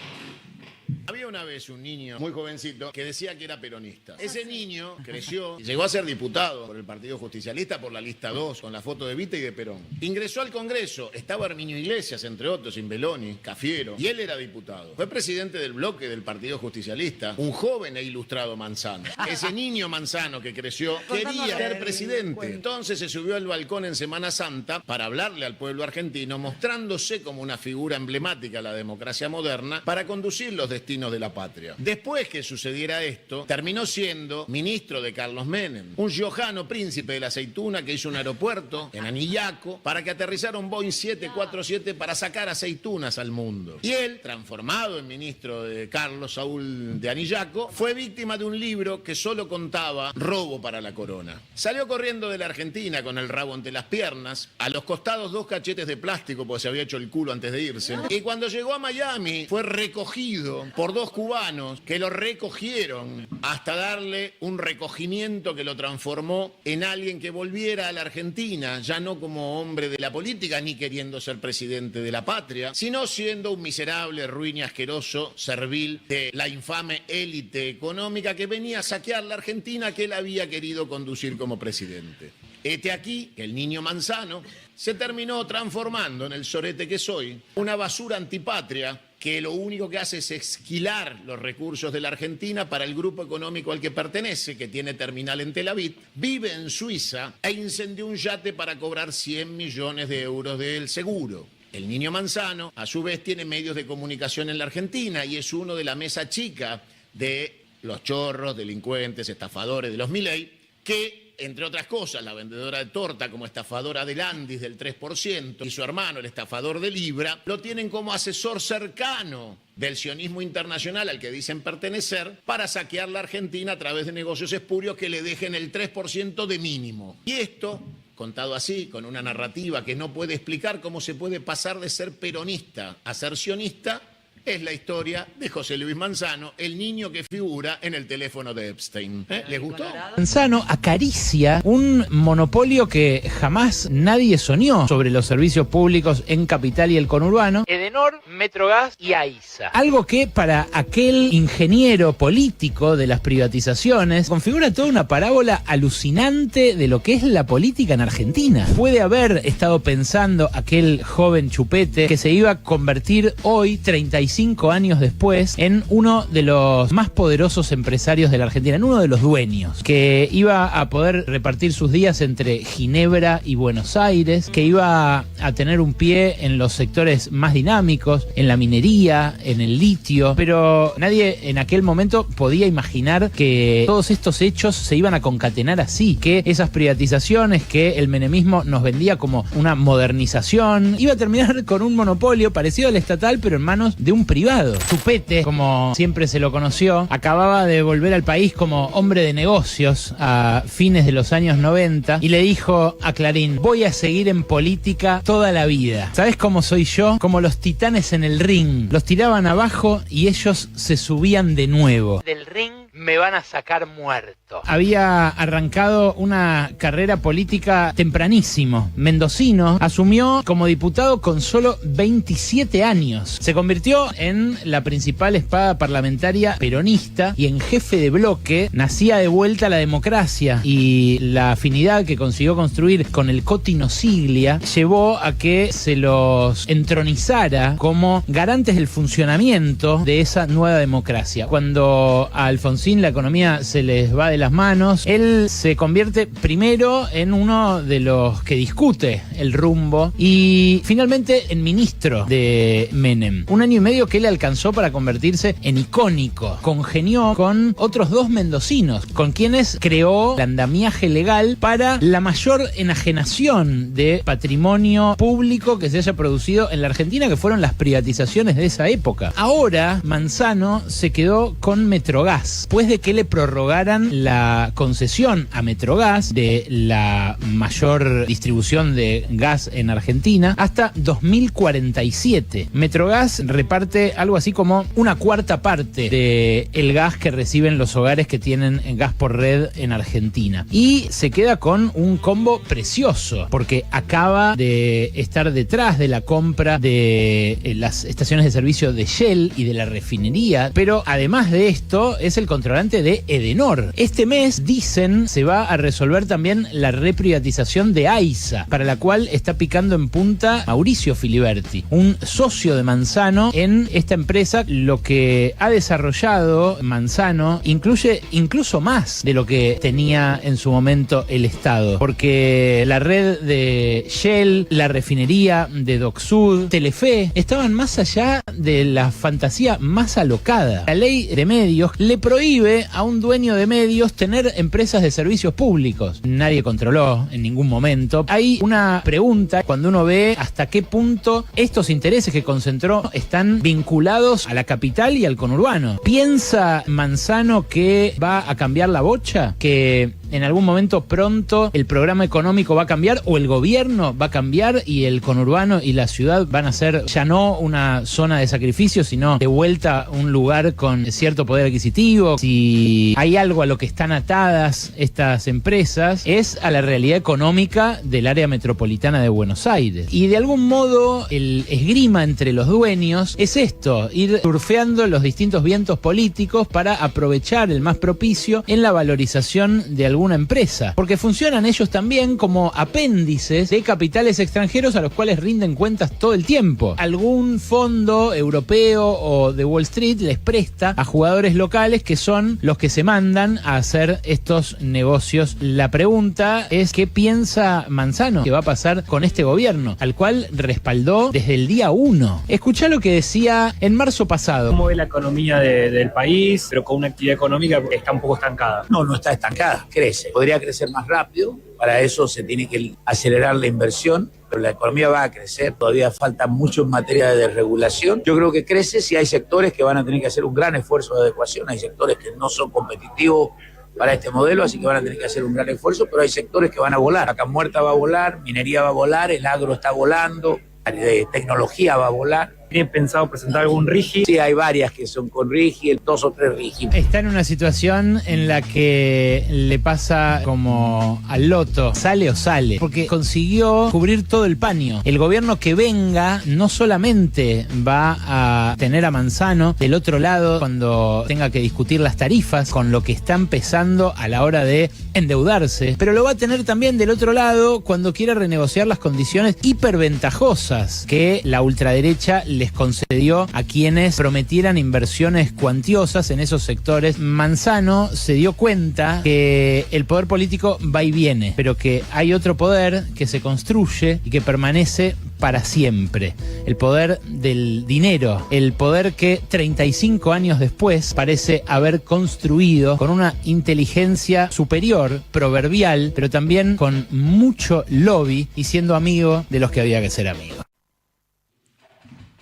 Había una vez un niño muy jovencito que decía que era peronista. Ese niño creció y llegó a ser diputado por el Partido Justicialista por la lista 2, con la foto de Vita y de Perón. Ingresó al Congreso, estaba Herminio Iglesias, entre otros, Imbeloni, Cafiero, y él era diputado. Fue presidente del bloque del Partido Justicialista, un joven e ilustrado Manzano. Ese niño Manzano que creció quería ser presidente. Entonces se subió al balcón en Semana Santa para hablarle al pueblo argentino, mostrándose como una figura emblemática de la democracia moderna para conducir los destinos de la patria. Después que sucediera esto, terminó siendo ministro de Carlos Menem, un riojano príncipe de la aceituna que hizo un aeropuerto en Anillaco para que aterrizara un Boeing 747 para sacar aceitunas al mundo. Y él, transformado en ministro de Carlos Saúl de Anillaco, fue víctima de un libro que solo contaba robo para la corona. Salió corriendo de la Argentina con el rabo entre las piernas, a los costados 2 cachetes de plástico porque se había hecho el culo antes de irse. Y cuando llegó a Miami fue recogido por 2 cubanos que lo recogieron hasta darle un recogimiento que lo transformó en alguien que volviera a la Argentina, ya no como hombre de la política ni queriendo ser presidente de la patria, sino siendo un miserable, ruin y asqueroso servil de la infame élite económica que venía a saquear la Argentina que él había querido conducir como presidente. Hete aquí que el niño Manzano se terminó transformando en el sorete que soy, una basura antipatria que lo único que hace es esquilar los recursos de la Argentina para el grupo económico al que pertenece, que tiene terminal en Tel Aviv, vive en Suiza e incendió un yate para cobrar 100 millones de euros del seguro. El niño Manzano, a su vez, tiene medios de comunicación en la Argentina y es uno de la mesa chica de los chorros, delincuentes, estafadores de los Milei, que, entre otras cosas, la vendedora de torta como estafadora del Andis del 3% y su hermano, el estafador de Libra, lo tienen como asesor cercano del sionismo internacional al que dicen pertenecer para saquear la Argentina a través de negocios espurios que le dejen el 3% de mínimo. Y esto, contado así, con una narrativa que no puede explicar cómo se puede pasar de ser peronista a ser sionista, es la historia de José Luis Manzano, el niño que figura en el teléfono de Epstein. ¿Les gustó? Manzano acaricia un monopolio que jamás nadie soñó sobre los servicios públicos en Capital y el conurbano. Edenor, Metrogas y AISA. Algo que para aquel ingeniero político de las privatizaciones configura toda una parábola alucinante de lo que es la política en Argentina. Puede haber estado pensando aquel joven chupete que se iba a convertir hoy, 35 años después, en uno de los más poderosos empresarios de la Argentina, en uno de los dueños, que iba a poder repartir sus días entre Ginebra y Buenos Aires, que iba a tener un pie en los sectores más dinámicos, en la minería, en el litio, pero nadie en aquel momento podía imaginar que todos estos hechos se iban a concatenar así, que esas privatizaciones que el menemismo nos vendía como una modernización, iba a terminar con un monopolio parecido al estatal, pero en manos de un privado. Chupete, como siempre se lo conoció, acababa de volver al país como hombre de negocios a fines de los años 90 y le dijo a Clarín: voy a seguir en política toda la vida. ¿Sabes cómo soy yo? Como los titanes en el ring. Los tiraban abajo y ellos se subían de nuevo. Del ring me van a sacar muerto. Había arrancado una carrera política tempranísimo. Mendocino asumió como diputado con solo 27 años. Se convirtió en la principal espada parlamentaria peronista y en jefe de bloque. Nacía de vuelta la democracia y la afinidad que consiguió construir con el Cotino Siglia llevó a que se los entronizara como garantes del funcionamiento de esa nueva democracia. Cuando a Alfonsín la economía se les va de las manos, él se convierte primero en uno de los que discute el rumbo y finalmente en ministro de Menem. Un año y medio que él alcanzó para convertirse en icónico. Congenió con otros dos mendocinos, con quienes creó el andamiaje legal para la mayor enajenación de patrimonio público que se haya producido en la Argentina, que fueron las privatizaciones de esa época. Ahora Manzano se quedó con Metrogas, después de que le prorrogaran la concesión a Metrogas de la mayor distribución de gas en Argentina hasta 2047. Metrogas reparte algo así como una cuarta parte del gas que reciben los hogares que tienen gas por red en Argentina. Y se queda con un combo precioso, porque acaba de estar detrás de la compra de las estaciones de servicio de Shell y de la refinería, pero además de esto es el controlante de Edenor. Este mes, dicen, se va a resolver también la reprivatización de AISA, para la cual está picando en punta Mauricio Filiberti, un socio de Manzano en esta empresa. Lo que ha desarrollado Manzano incluye incluso más de lo que tenía en su momento el Estado, porque la red de Shell, la refinería de Dock Sud, Telefe, estaban más allá de la fantasía más alocada. La ley de medios le prohíbe a un dueño de medios tener empresas de servicios públicos. Nadie controló en ningún momento. Hay una pregunta cuando uno ve hasta qué punto estos intereses que concentró están vinculados a la capital y al conurbano. ¿Piensa Manzano que va a cambiar la bocha? ¿Que en algún momento pronto el programa económico va a cambiar o el gobierno va a cambiar y el conurbano y la ciudad van a ser ya no una zona de sacrificio, sino de vuelta un lugar con cierto poder adquisitivo? Si hay algo a lo que están atadas estas empresas es a la realidad económica del área metropolitana de Buenos Aires. Y de algún modo el esgrima entre los dueños es esto: ir surfeando los distintos vientos políticos para aprovechar el más propicio en la valorización de alguna empresa, porque funcionan ellos también como apéndices de capitales extranjeros a los cuales rinden cuentas todo el tiempo. Algún fondo europeo o de Wall Street les presta a jugadores locales que son son los que se mandan a hacer estos negocios. La pregunta es ¿qué piensa Manzano que va a pasar con este gobierno, al cual respaldó desde el día 1? Escuchá lo que decía en marzo pasado. ¿Cómo ve la economía del país, pero con una actividad económica que está un poco estancada? No está estancada, crece. Podría crecer más rápido, para eso se tiene que acelerar la inversión, pero la economía va a crecer, todavía falta mucho en materia de desregulación. Yo creo que crece si hay sectores que van a tener que hacer un gran esfuerzo de adecuación, hay sectores que no son competitivos para este modelo, así que van a tener que hacer un gran esfuerzo, pero hay sectores que van a volar. Vaca Muerta va a volar, minería va a volar, el agro está volando, de tecnología va a volar. ¿Tiene pensado presentar algún RIGI? Sí, hay varias que son con RIGI, 2 o 3 RIGI. Está en una situación en la que le pasa como al loto, sale o sale, porque consiguió cubrir todo el paño. El gobierno que venga no solamente va a tener a Manzano del otro lado cuando tenga que discutir las tarifas, con lo que está empezando a la hora de endeudarse, pero lo va a tener también del otro lado cuando quiera renegociar las condiciones hiperventajosas que la ultraderecha les concedió a quienes prometieran inversiones cuantiosas en esos sectores. Manzano se dio cuenta que el poder político va y viene, pero que hay otro poder que se construye y que permanece para siempre. El poder del dinero, el poder que 35 años después parece haber construido con una inteligencia superior, proverbial, pero también con mucho lobby y siendo amigo de los que había que ser amigo.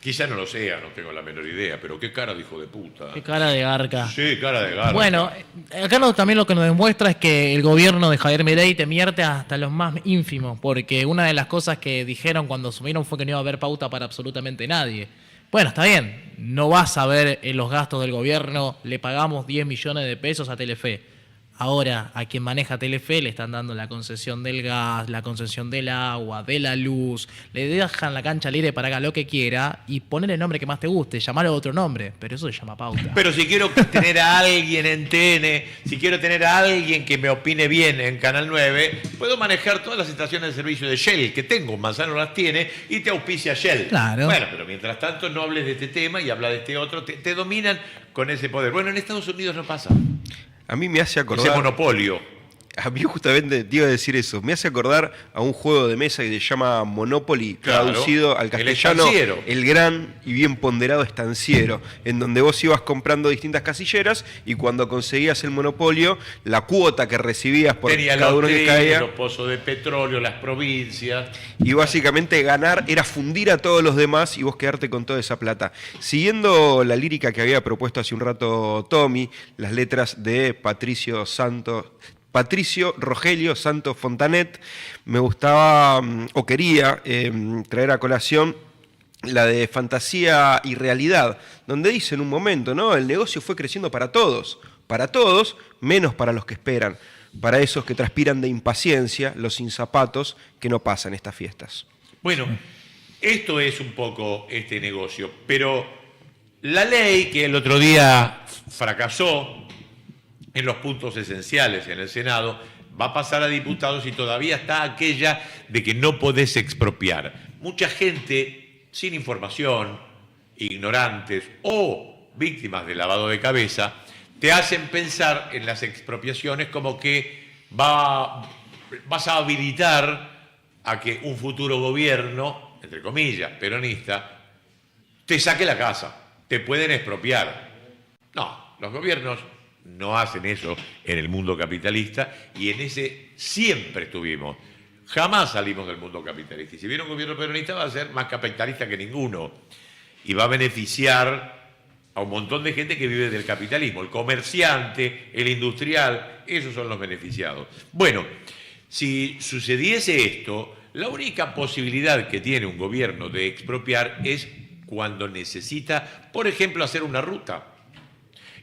Quizá no lo sea, no tengo la menor idea, pero qué cara de hijo de puta. Qué cara de garca. Sí, cara de garca. Bueno, acá también lo que nos demuestra es que el gobierno de Javier Milei te mierte hasta los más ínfimos, porque una de las cosas que dijeron cuando asumieron fue que no iba a haber pauta para absolutamente nadie. Bueno, está bien, no vas a ver en los gastos del gobierno, le pagamos 10 millones de pesos a Telefe. Ahora, a quien maneja Telefe le están dando la concesión del gas, la concesión del agua, de la luz, le dejan la cancha libre para que haga lo que quiera y poner el nombre que más te guste, llamarlo a otro nombre, pero eso se llama pauta. Pero si quiero tener a alguien en TN, si quiero tener a alguien que me opine bien en Canal 9, puedo manejar todas las estaciones de servicio de Shell que tengo, Manzano las tiene y te auspicia Shell. Claro. Bueno, pero mientras tanto no hables de este tema y habla de este otro, te dominan con ese poder. Bueno, en Estados Unidos no pasa. A mí me hace acordar... Ese monopolio. A mí justamente te iba a decir eso. Me hace acordar a un juego de mesa que se llama Monopoly, claro, traducido al castellano, el gran y bien ponderado estanciero, en donde vos ibas comprando distintas casilleras y cuando conseguías el monopolio, la cuota que recibías por cada uno que caía... los pozos de petróleo, las provincias... Y básicamente ganar era fundir a todos los demás y vos quedarte con toda esa plata. Siguiendo la lírica que había propuesto hace un rato Tommy, las letras de Patricio Rogelio Santos Fontanet, me gustaba o quería traer a colación la de Fantasía y Realidad, donde dice en un momento, ¿no? El negocio fue creciendo para todos, menos para los que esperan, para esos que transpiran de impaciencia, los sin zapatos que no pasan estas fiestas. Bueno, esto es un poco este negocio, pero la ley que el otro día fracasó en los puntos esenciales en el Senado, va a pasar a diputados y todavía está aquella de que no podés expropiar. Mucha gente sin información, ignorantes o víctimas de lavado de cabeza, te hacen pensar en las expropiaciones como que vas a habilitar a que un futuro gobierno, entre comillas, peronista, te saque la casa, te pueden expropiar. No, los gobiernos no hacen eso en el mundo capitalista y en ese siempre estuvimos. Jamás salimos del mundo capitalista. Y si viene un gobierno peronista va a ser más capitalista que ninguno y va a beneficiar a un montón de gente que vive del capitalismo. El comerciante, el industrial, esos son los beneficiados. Bueno, si sucediese esto, la única posibilidad que tiene un gobierno de expropiar es cuando necesita, por ejemplo, hacer una ruta.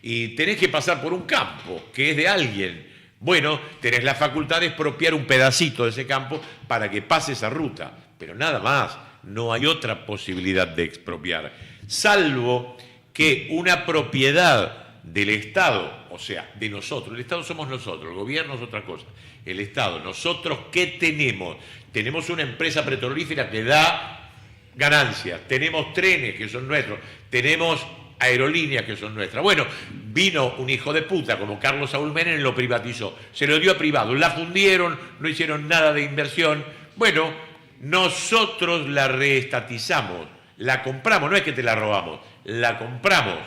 Y tenés que pasar por un campo que es de alguien. Bueno, tenés la facultad de expropiar un pedacito de ese campo para que pase esa ruta. Pero nada más, no hay otra posibilidad de expropiar. Salvo que una propiedad del Estado, o sea, de nosotros, el Estado somos nosotros, el gobierno es otra cosa. El Estado, nosotros, ¿qué tenemos? Tenemos una empresa petrolífera que da ganancias, tenemos trenes que son nuestros, tenemos aerolíneas que son nuestras. Bueno, vino un hijo de puta como Carlos Saúl Menem y lo privatizó. Se lo dio a privado, la fundieron, no hicieron nada de inversión. Bueno, nosotros la reestatizamos, la compramos, no es que te la robamos, la compramos.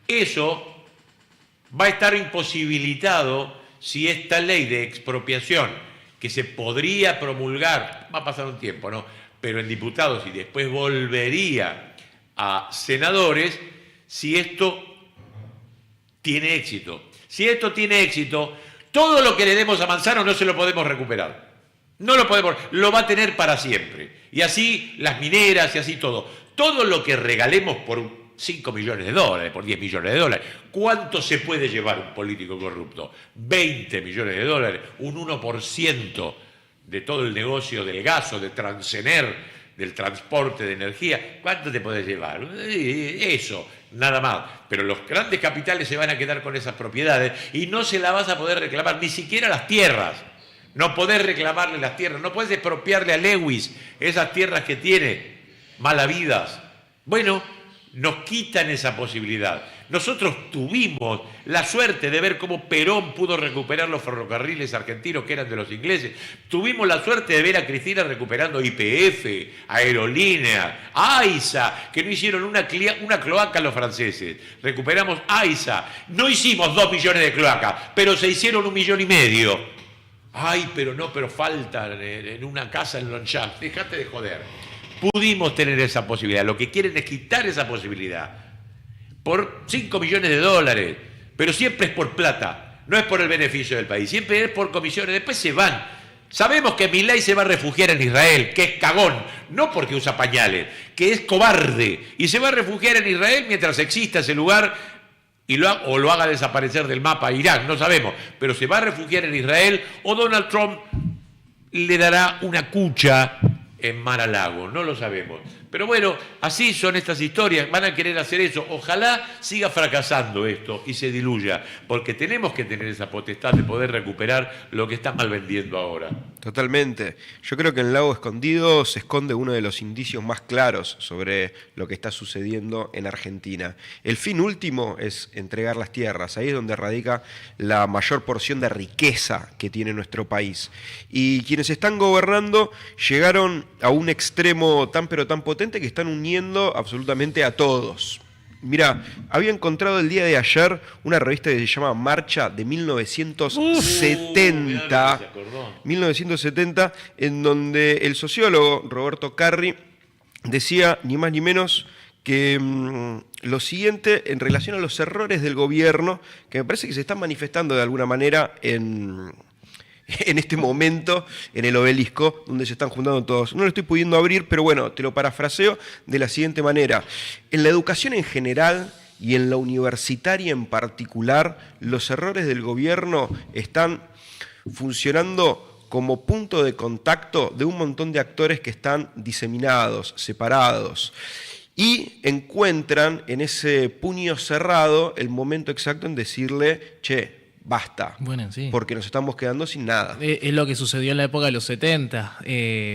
Eso va a estar imposibilitado si esta ley de expropiación, que se podría promulgar, va a pasar un tiempo, ¿no? Pero en diputados y después volvería a senadores, si esto tiene éxito. Si esto tiene éxito, todo lo que le demos a Manzano no se lo podemos recuperar. No lo podemos, lo va a tener para siempre. Y así las mineras y así todo. Todo lo que regalemos por 5 millones de dólares, por 10 millones de dólares, ¿cuánto se puede llevar un político corrupto? 20 millones de dólares, un 1% de todo el negocio del gas o de Transener, del transporte de energía. ¿Cuánto te puedes llevar? Eso, nada más. Pero los grandes capitales se van a quedar con esas propiedades y no se las vas a poder reclamar, ni siquiera las tierras. No podés reclamarle las tierras, no podés expropiarle a Lewis esas tierras que tiene, malavidas. Bueno, nos quitan esa posibilidad. Nosotros tuvimos la suerte de ver cómo Perón pudo recuperar los ferrocarriles argentinos que eran de los ingleses. Tuvimos la suerte de ver a Cristina recuperando YPF, Aerolínea, AISA, que no hicieron una cloaca los franceses. Recuperamos AISA. No hicimos 2 millones de cloacas, pero se hicieron 1,5 millones. Ay, pero faltan en una casa en Longchamp. Dejate de joder. Pudimos tener esa posibilidad. Lo que quieren es quitar esa posibilidad. Por 5 millones de dólares. Pero siempre es por plata. No es por el beneficio del país. Siempre es por comisiones. Después se van. Sabemos que Milei se va a refugiar en Israel, que es cagón. No porque usa pañales, que es cobarde. Y se va a refugiar en Israel mientras exista ese lugar o lo haga desaparecer del mapa Irán, no sabemos, pero se va a refugiar en Israel o Donald Trump le dará una cucha en Mar-a-Lago, no lo sabemos. Pero bueno, así son estas historias, van a querer hacer eso. Ojalá siga fracasando esto y se diluya, porque tenemos que tener esa potestad de poder recuperar lo que está mal vendiendo ahora. Totalmente. Yo creo que en el Lago Escondido se esconde uno de los indicios más claros sobre lo que está sucediendo en Argentina. El fin último es entregar las tierras. Ahí es donde radica la mayor porción de riqueza que tiene nuestro país. Y quienes están gobernando llegaron a un extremo tan pero tan potente que están uniendo absolutamente a todos. Mira, había encontrado el día de ayer una revista que se llama Marcha de 1970, en donde el sociólogo Roberto Carri decía ni más ni menos que lo siguiente en relación a los errores del gobierno, que me parece que se están manifestando de alguna manera en este momento en el Obelisco, donde se están juntando todos. No lo estoy pudiendo abrir, pero bueno, te lo parafraseo de la siguiente manera. En la educación en general y en la universitaria en particular, los errores del gobierno están funcionando como punto de contacto de un montón de actores que están diseminados, separados, y encuentran en ese puño cerrado el momento exacto en decirle, che, basta, bueno, sí, porque nos estamos quedando sin nada. Es lo que sucedió en la época de los 70.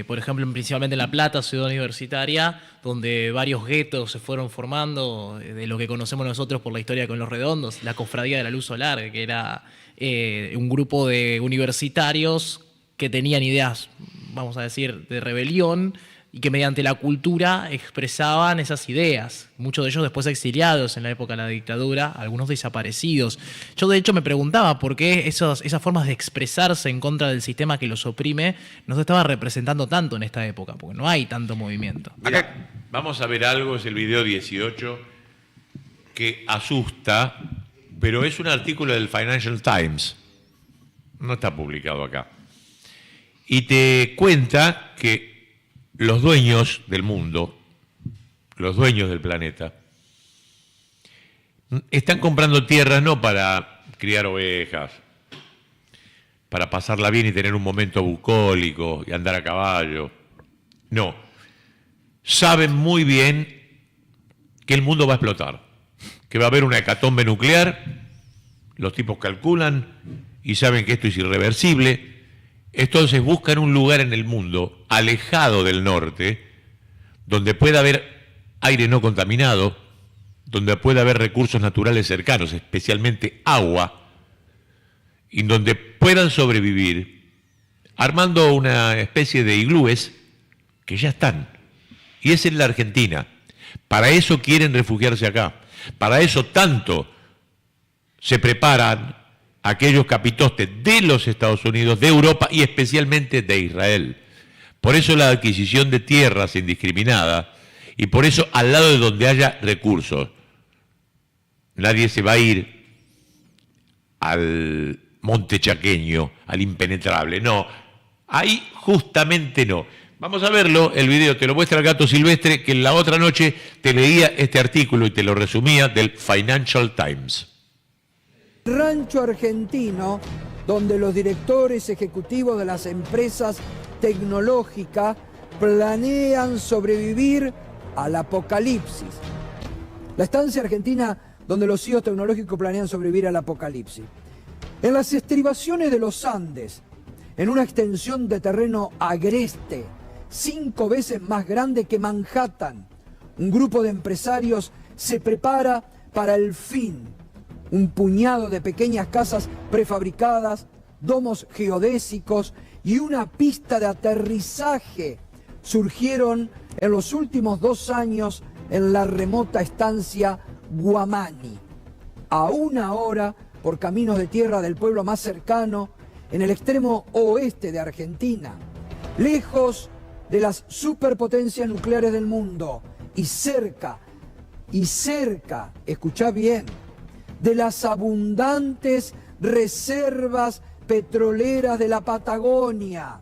Por ejemplo, principalmente en La Plata, ciudad universitaria, donde varios guetos se fueron formando, de lo que conocemos nosotros por la historia con los Redondos, la Cofradía de la Luz Solar, que era un grupo de universitarios que tenían ideas, vamos a decir, de rebelión, y que mediante la cultura expresaban esas ideas. Muchos de ellos después exiliados en la época de la dictadura, algunos desaparecidos. Yo de hecho me preguntaba por qué esas formas de expresarse en contra del sistema que los oprime no se estaba representando tanto en esta época, porque no hay tanto movimiento. Mirá, vamos a ver algo, es el video 18, que asusta, pero es un artículo del Financial Times. No está publicado acá. Y te cuenta que los dueños del mundo, los dueños del planeta, están comprando tierras no para criar ovejas, para pasarla bien y tener un momento bucólico y andar a caballo. No. Saben muy bien que el mundo va a explotar, que va a haber una hecatombe nuclear, los tipos calculan y saben que esto es irreversible. Entonces buscan un lugar en el mundo, alejado del norte, donde pueda haber aire no contaminado, donde pueda haber recursos naturales cercanos, especialmente agua, y donde puedan sobrevivir armando una especie de iglúes que ya están. Y es en la Argentina. Para eso quieren refugiarse acá. Para eso tanto se preparan aquellos capitostes de los Estados Unidos, de Europa y especialmente de Israel. Por eso la adquisición de tierras indiscriminada y por eso al lado de donde haya recursos. Nadie se va a ir al monte chaqueño, al impenetrable. No, ahí justamente no. Vamos a verlo, el video te lo muestra el Gato Silvestre, que la otra noche te leía este artículo y te lo resumía del Financial Times. Rancho argentino, donde los directores ejecutivos de las empresas tecnológicas planean sobrevivir al apocalipsis. La estancia argentina donde los CEOs tecnológicos planean sobrevivir al apocalipsis. En las estribaciones de los Andes, en una extensión de terreno agreste, 5 veces más grande que Manhattan, un grupo de empresarios se prepara para el fin. Un puñado de pequeñas casas prefabricadas, domos geodésicos y una pista de aterrizaje surgieron en los últimos 2 años en la remota estancia Guamani, a 1 hora por caminos de tierra del pueblo más cercano, en el extremo oeste de Argentina, lejos de las superpotencias nucleares del mundo y cerca, escuchá bien, de las abundantes reservas petroleras de la Patagonia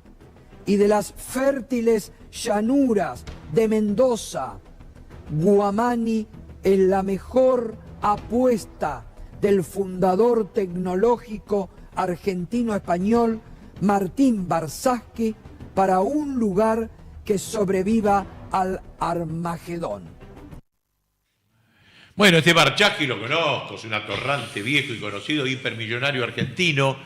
y de las fértiles llanuras de Mendoza. Guamani es la mejor apuesta del fundador tecnológico argentino-español Martín Barsaschi para un lugar que sobreviva al Armagedón. Bueno, este Barsaschi lo conozco, es un atorrante viejo y conocido hipermillonario argentino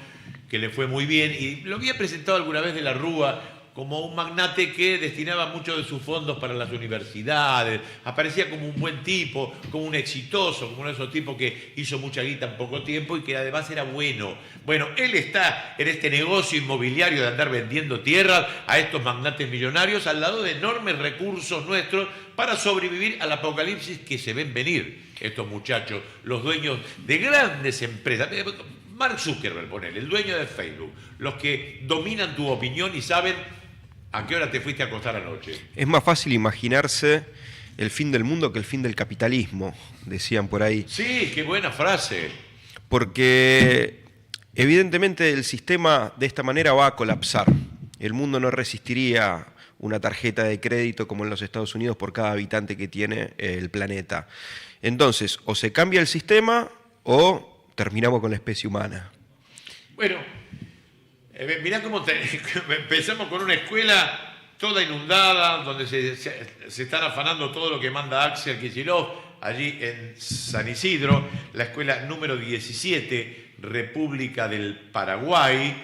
que le fue muy bien y lo había presentado alguna vez de la Rúa como un magnate que destinaba muchos de sus fondos para las universidades, aparecía como un buen tipo, como un exitoso, como uno de esos tipos que hizo mucha guita en poco tiempo y que además era bueno. Bueno, él está en este negocio inmobiliario de andar vendiendo tierras a estos magnates millonarios al lado de enormes recursos nuestros para sobrevivir al apocalipsis que se ven venir estos muchachos, los dueños de grandes empresas. Mark Zuckerberg, ponele, el dueño de Facebook, los que dominan tu opinión y saben a qué hora te fuiste a acostar anoche. Es más fácil imaginarse el fin del mundo que el fin del capitalismo, decían por ahí. Sí, qué buena frase. Porque evidentemente el sistema de esta manera va a colapsar. El mundo no resistiría una tarjeta de crédito como en los Estados Unidos por cada habitante que tiene el planeta. Entonces, o se cambia el sistema o terminamos con la especie humana. Bueno, mirá cómo empezamos con una escuela toda inundada, donde se están afanando todo lo que manda Axel Kicillof, allí en San Isidro, la escuela número 17, República del Paraguay,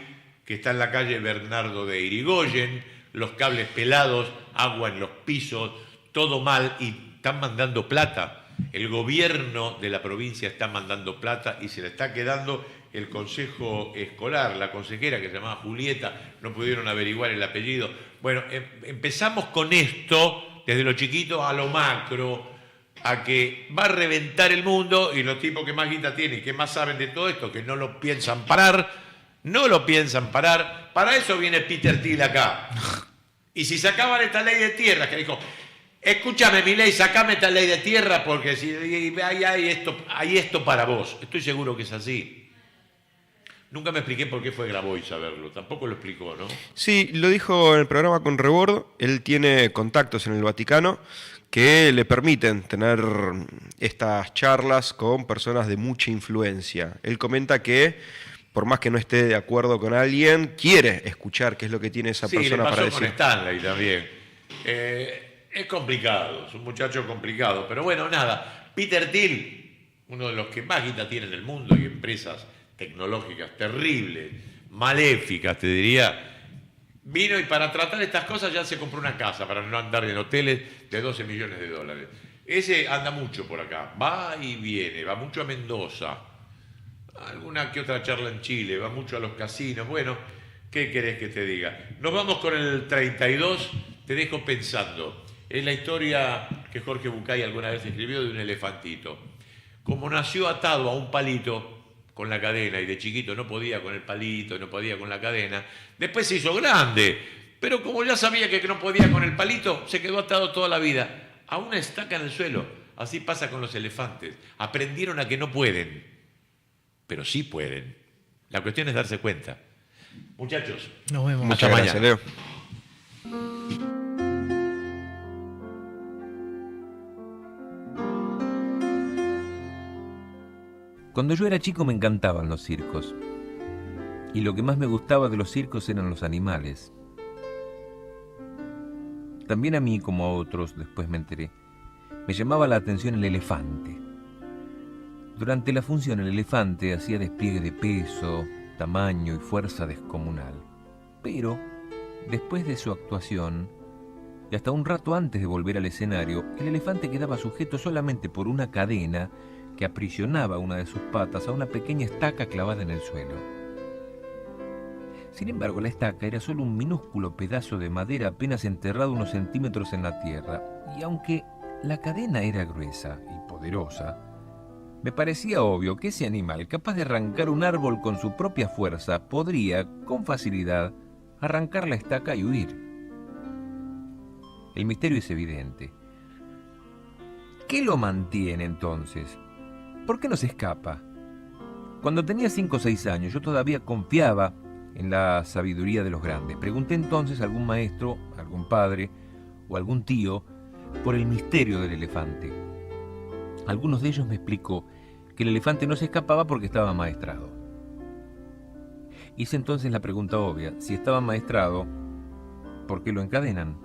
que está en la calle Bernardo de Irigoyen, los cables pelados, agua en los pisos, todo mal, y están mandando plata. El gobierno de la provincia está mandando plata y se le está quedando el consejo escolar, la consejera que se llamaba Julieta, no pudieron averiguar el apellido. Bueno, empezamos con esto, desde lo chiquito a lo macro, a que va a reventar el mundo y los tipos que más guita tienen y que más saben de todo esto, que no lo piensan parar, para eso viene Peter Thiel acá. Y si sacaban esta ley de tierras, que dijo, escúchame, Milei, sacame esta ley de tierra porque si hay esto para vos. Estoy seguro que es así. Nunca me expliqué por qué fue Grabois saberlo. Tampoco lo explicó, ¿no? Sí, lo dijo en el programa con Rebord. Él tiene contactos en el Vaticano que le permiten tener estas charlas con personas de mucha influencia. Él comenta que, por más que no esté de acuerdo con alguien, quiere escuchar qué es lo que tiene esa persona para decir. Sí, le pasó con Stanley también. Es complicado, es un muchacho complicado. Pero bueno, nada. Peter Thiel, uno de los que más guita tiene en el mundo y empresas tecnológicas terribles, maléficas, te diría, vino y para tratar estas cosas ya se compró una casa para no andar en hoteles de $12 millones. Ese anda mucho por acá, va y viene, va mucho a Mendoza, alguna que otra charla en Chile, va mucho a los casinos. Bueno, ¿qué querés que te diga? Nos vamos con el 32, te dejo pensando. Es la historia que Jorge Bucay alguna vez escribió de un elefantito. Como nació atado a un palito con la cadena y de chiquito no podía con el palito, no podía con la cadena, después se hizo grande, pero como ya sabía que no podía con el palito, se quedó atado toda la vida a una estaca en el suelo. Así pasa con los elefantes. Aprendieron a que no pueden, pero sí pueden. La cuestión es darse cuenta. Muchachos, nos vemos. Hasta mañana. Leo. Cuando yo era chico me encantaban los circos. Y lo que más me gustaba de los circos eran los animales. También a mí, como a otros, después me enteré, me llamaba la atención el elefante. Durante la función el elefante hacía despliegue de peso, tamaño y fuerza descomunal. Pero, después de su actuación, y hasta un rato antes de volver al escenario, el elefante quedaba sujeto solamente por una cadena que aprisionaba una de sus patas a una pequeña estaca clavada en el suelo. Sin embargo, la estaca era solo un minúsculo pedazo de madera apenas enterrado unos centímetros en la tierra, y aunque la cadena era gruesa y poderosa, me parecía obvio que ese animal, capaz de arrancar un árbol con su propia fuerza, podría, con facilidad, arrancar la estaca y huir. El misterio es evidente. ¿Qué lo mantiene entonces? ¿Por qué no se escapa? Cuando tenía 5 o 6 años, yo todavía confiaba en la sabiduría de los grandes. Pregunté entonces a algún maestro, algún padre o algún tío por el misterio del elefante. Algunos de ellos me explicó que el elefante no se escapaba porque estaba amaestrado. Hice entonces la pregunta obvia: si estaba amaestrado, ¿por qué lo encadenan?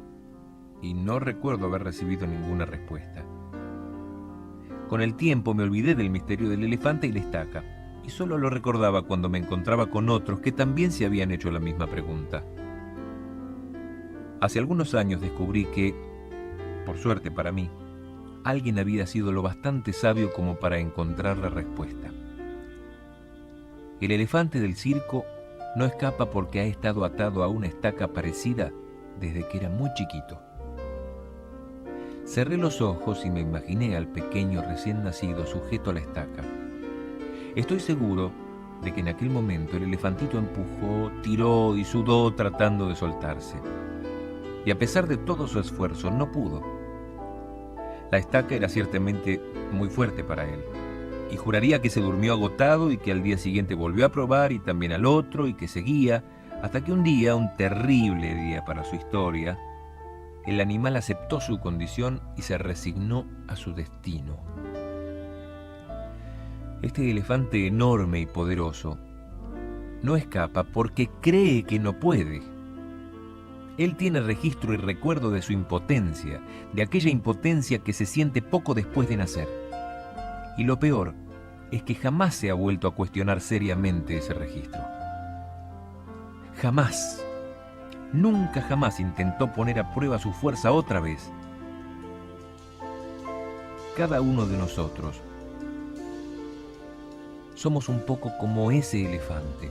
Y no recuerdo haber recibido ninguna respuesta. Con el tiempo me olvidé del misterio del elefante y la estaca, y solo lo recordaba cuando me encontraba con otros que también se habían hecho la misma pregunta. Hace algunos años descubrí que, por suerte para mí, alguien había sido lo bastante sabio como para encontrar la respuesta. El elefante del circo no escapa porque ha estado atado a una estaca parecida desde que era muy chiquito. Cerré los ojos y me imaginé al pequeño recién nacido sujeto a la estaca. Estoy seguro de que en aquel momento el elefantito empujó, tiró y sudó tratando de soltarse. Y a pesar de todo su esfuerzo, no pudo. La estaca era ciertamente muy fuerte para él, y juraría que se durmió agotado y que al día siguiente volvió a probar y también al otro y que seguía, hasta que un día, un terrible día para su historia, el animal aceptó su condición y se resignó a su destino. Este elefante enorme y poderoso no escapa porque cree que no puede. Él tiene registro y recuerdo de su impotencia, de aquella impotencia que se siente poco después de nacer. Y lo peor es que jamás se ha vuelto a cuestionar seriamente ese registro. Jamás, nunca jamás intentó poner a prueba su fuerza otra vez. Cada uno de nosotros somos un poco como ese elefante.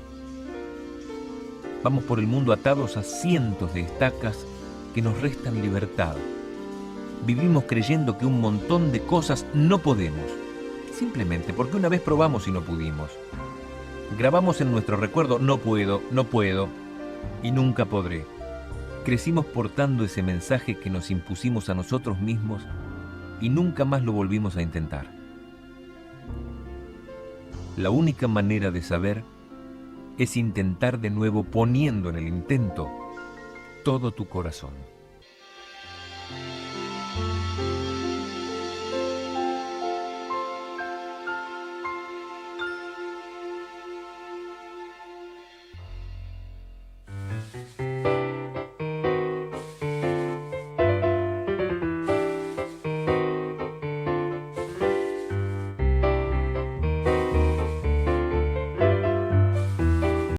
Vamos por el mundo atados a cientos de estacas que nos restan libertad. Vivimos creyendo que un montón de cosas no podemos, simplemente porque una vez probamos y no pudimos. Grabamos en nuestro recuerdo no puedo y nunca podré. Crecimos portando ese mensaje que nos impusimos a nosotros mismos y nunca más lo volvimos a intentar. La única manera de saber es intentar de nuevo poniendo en el intento todo tu corazón.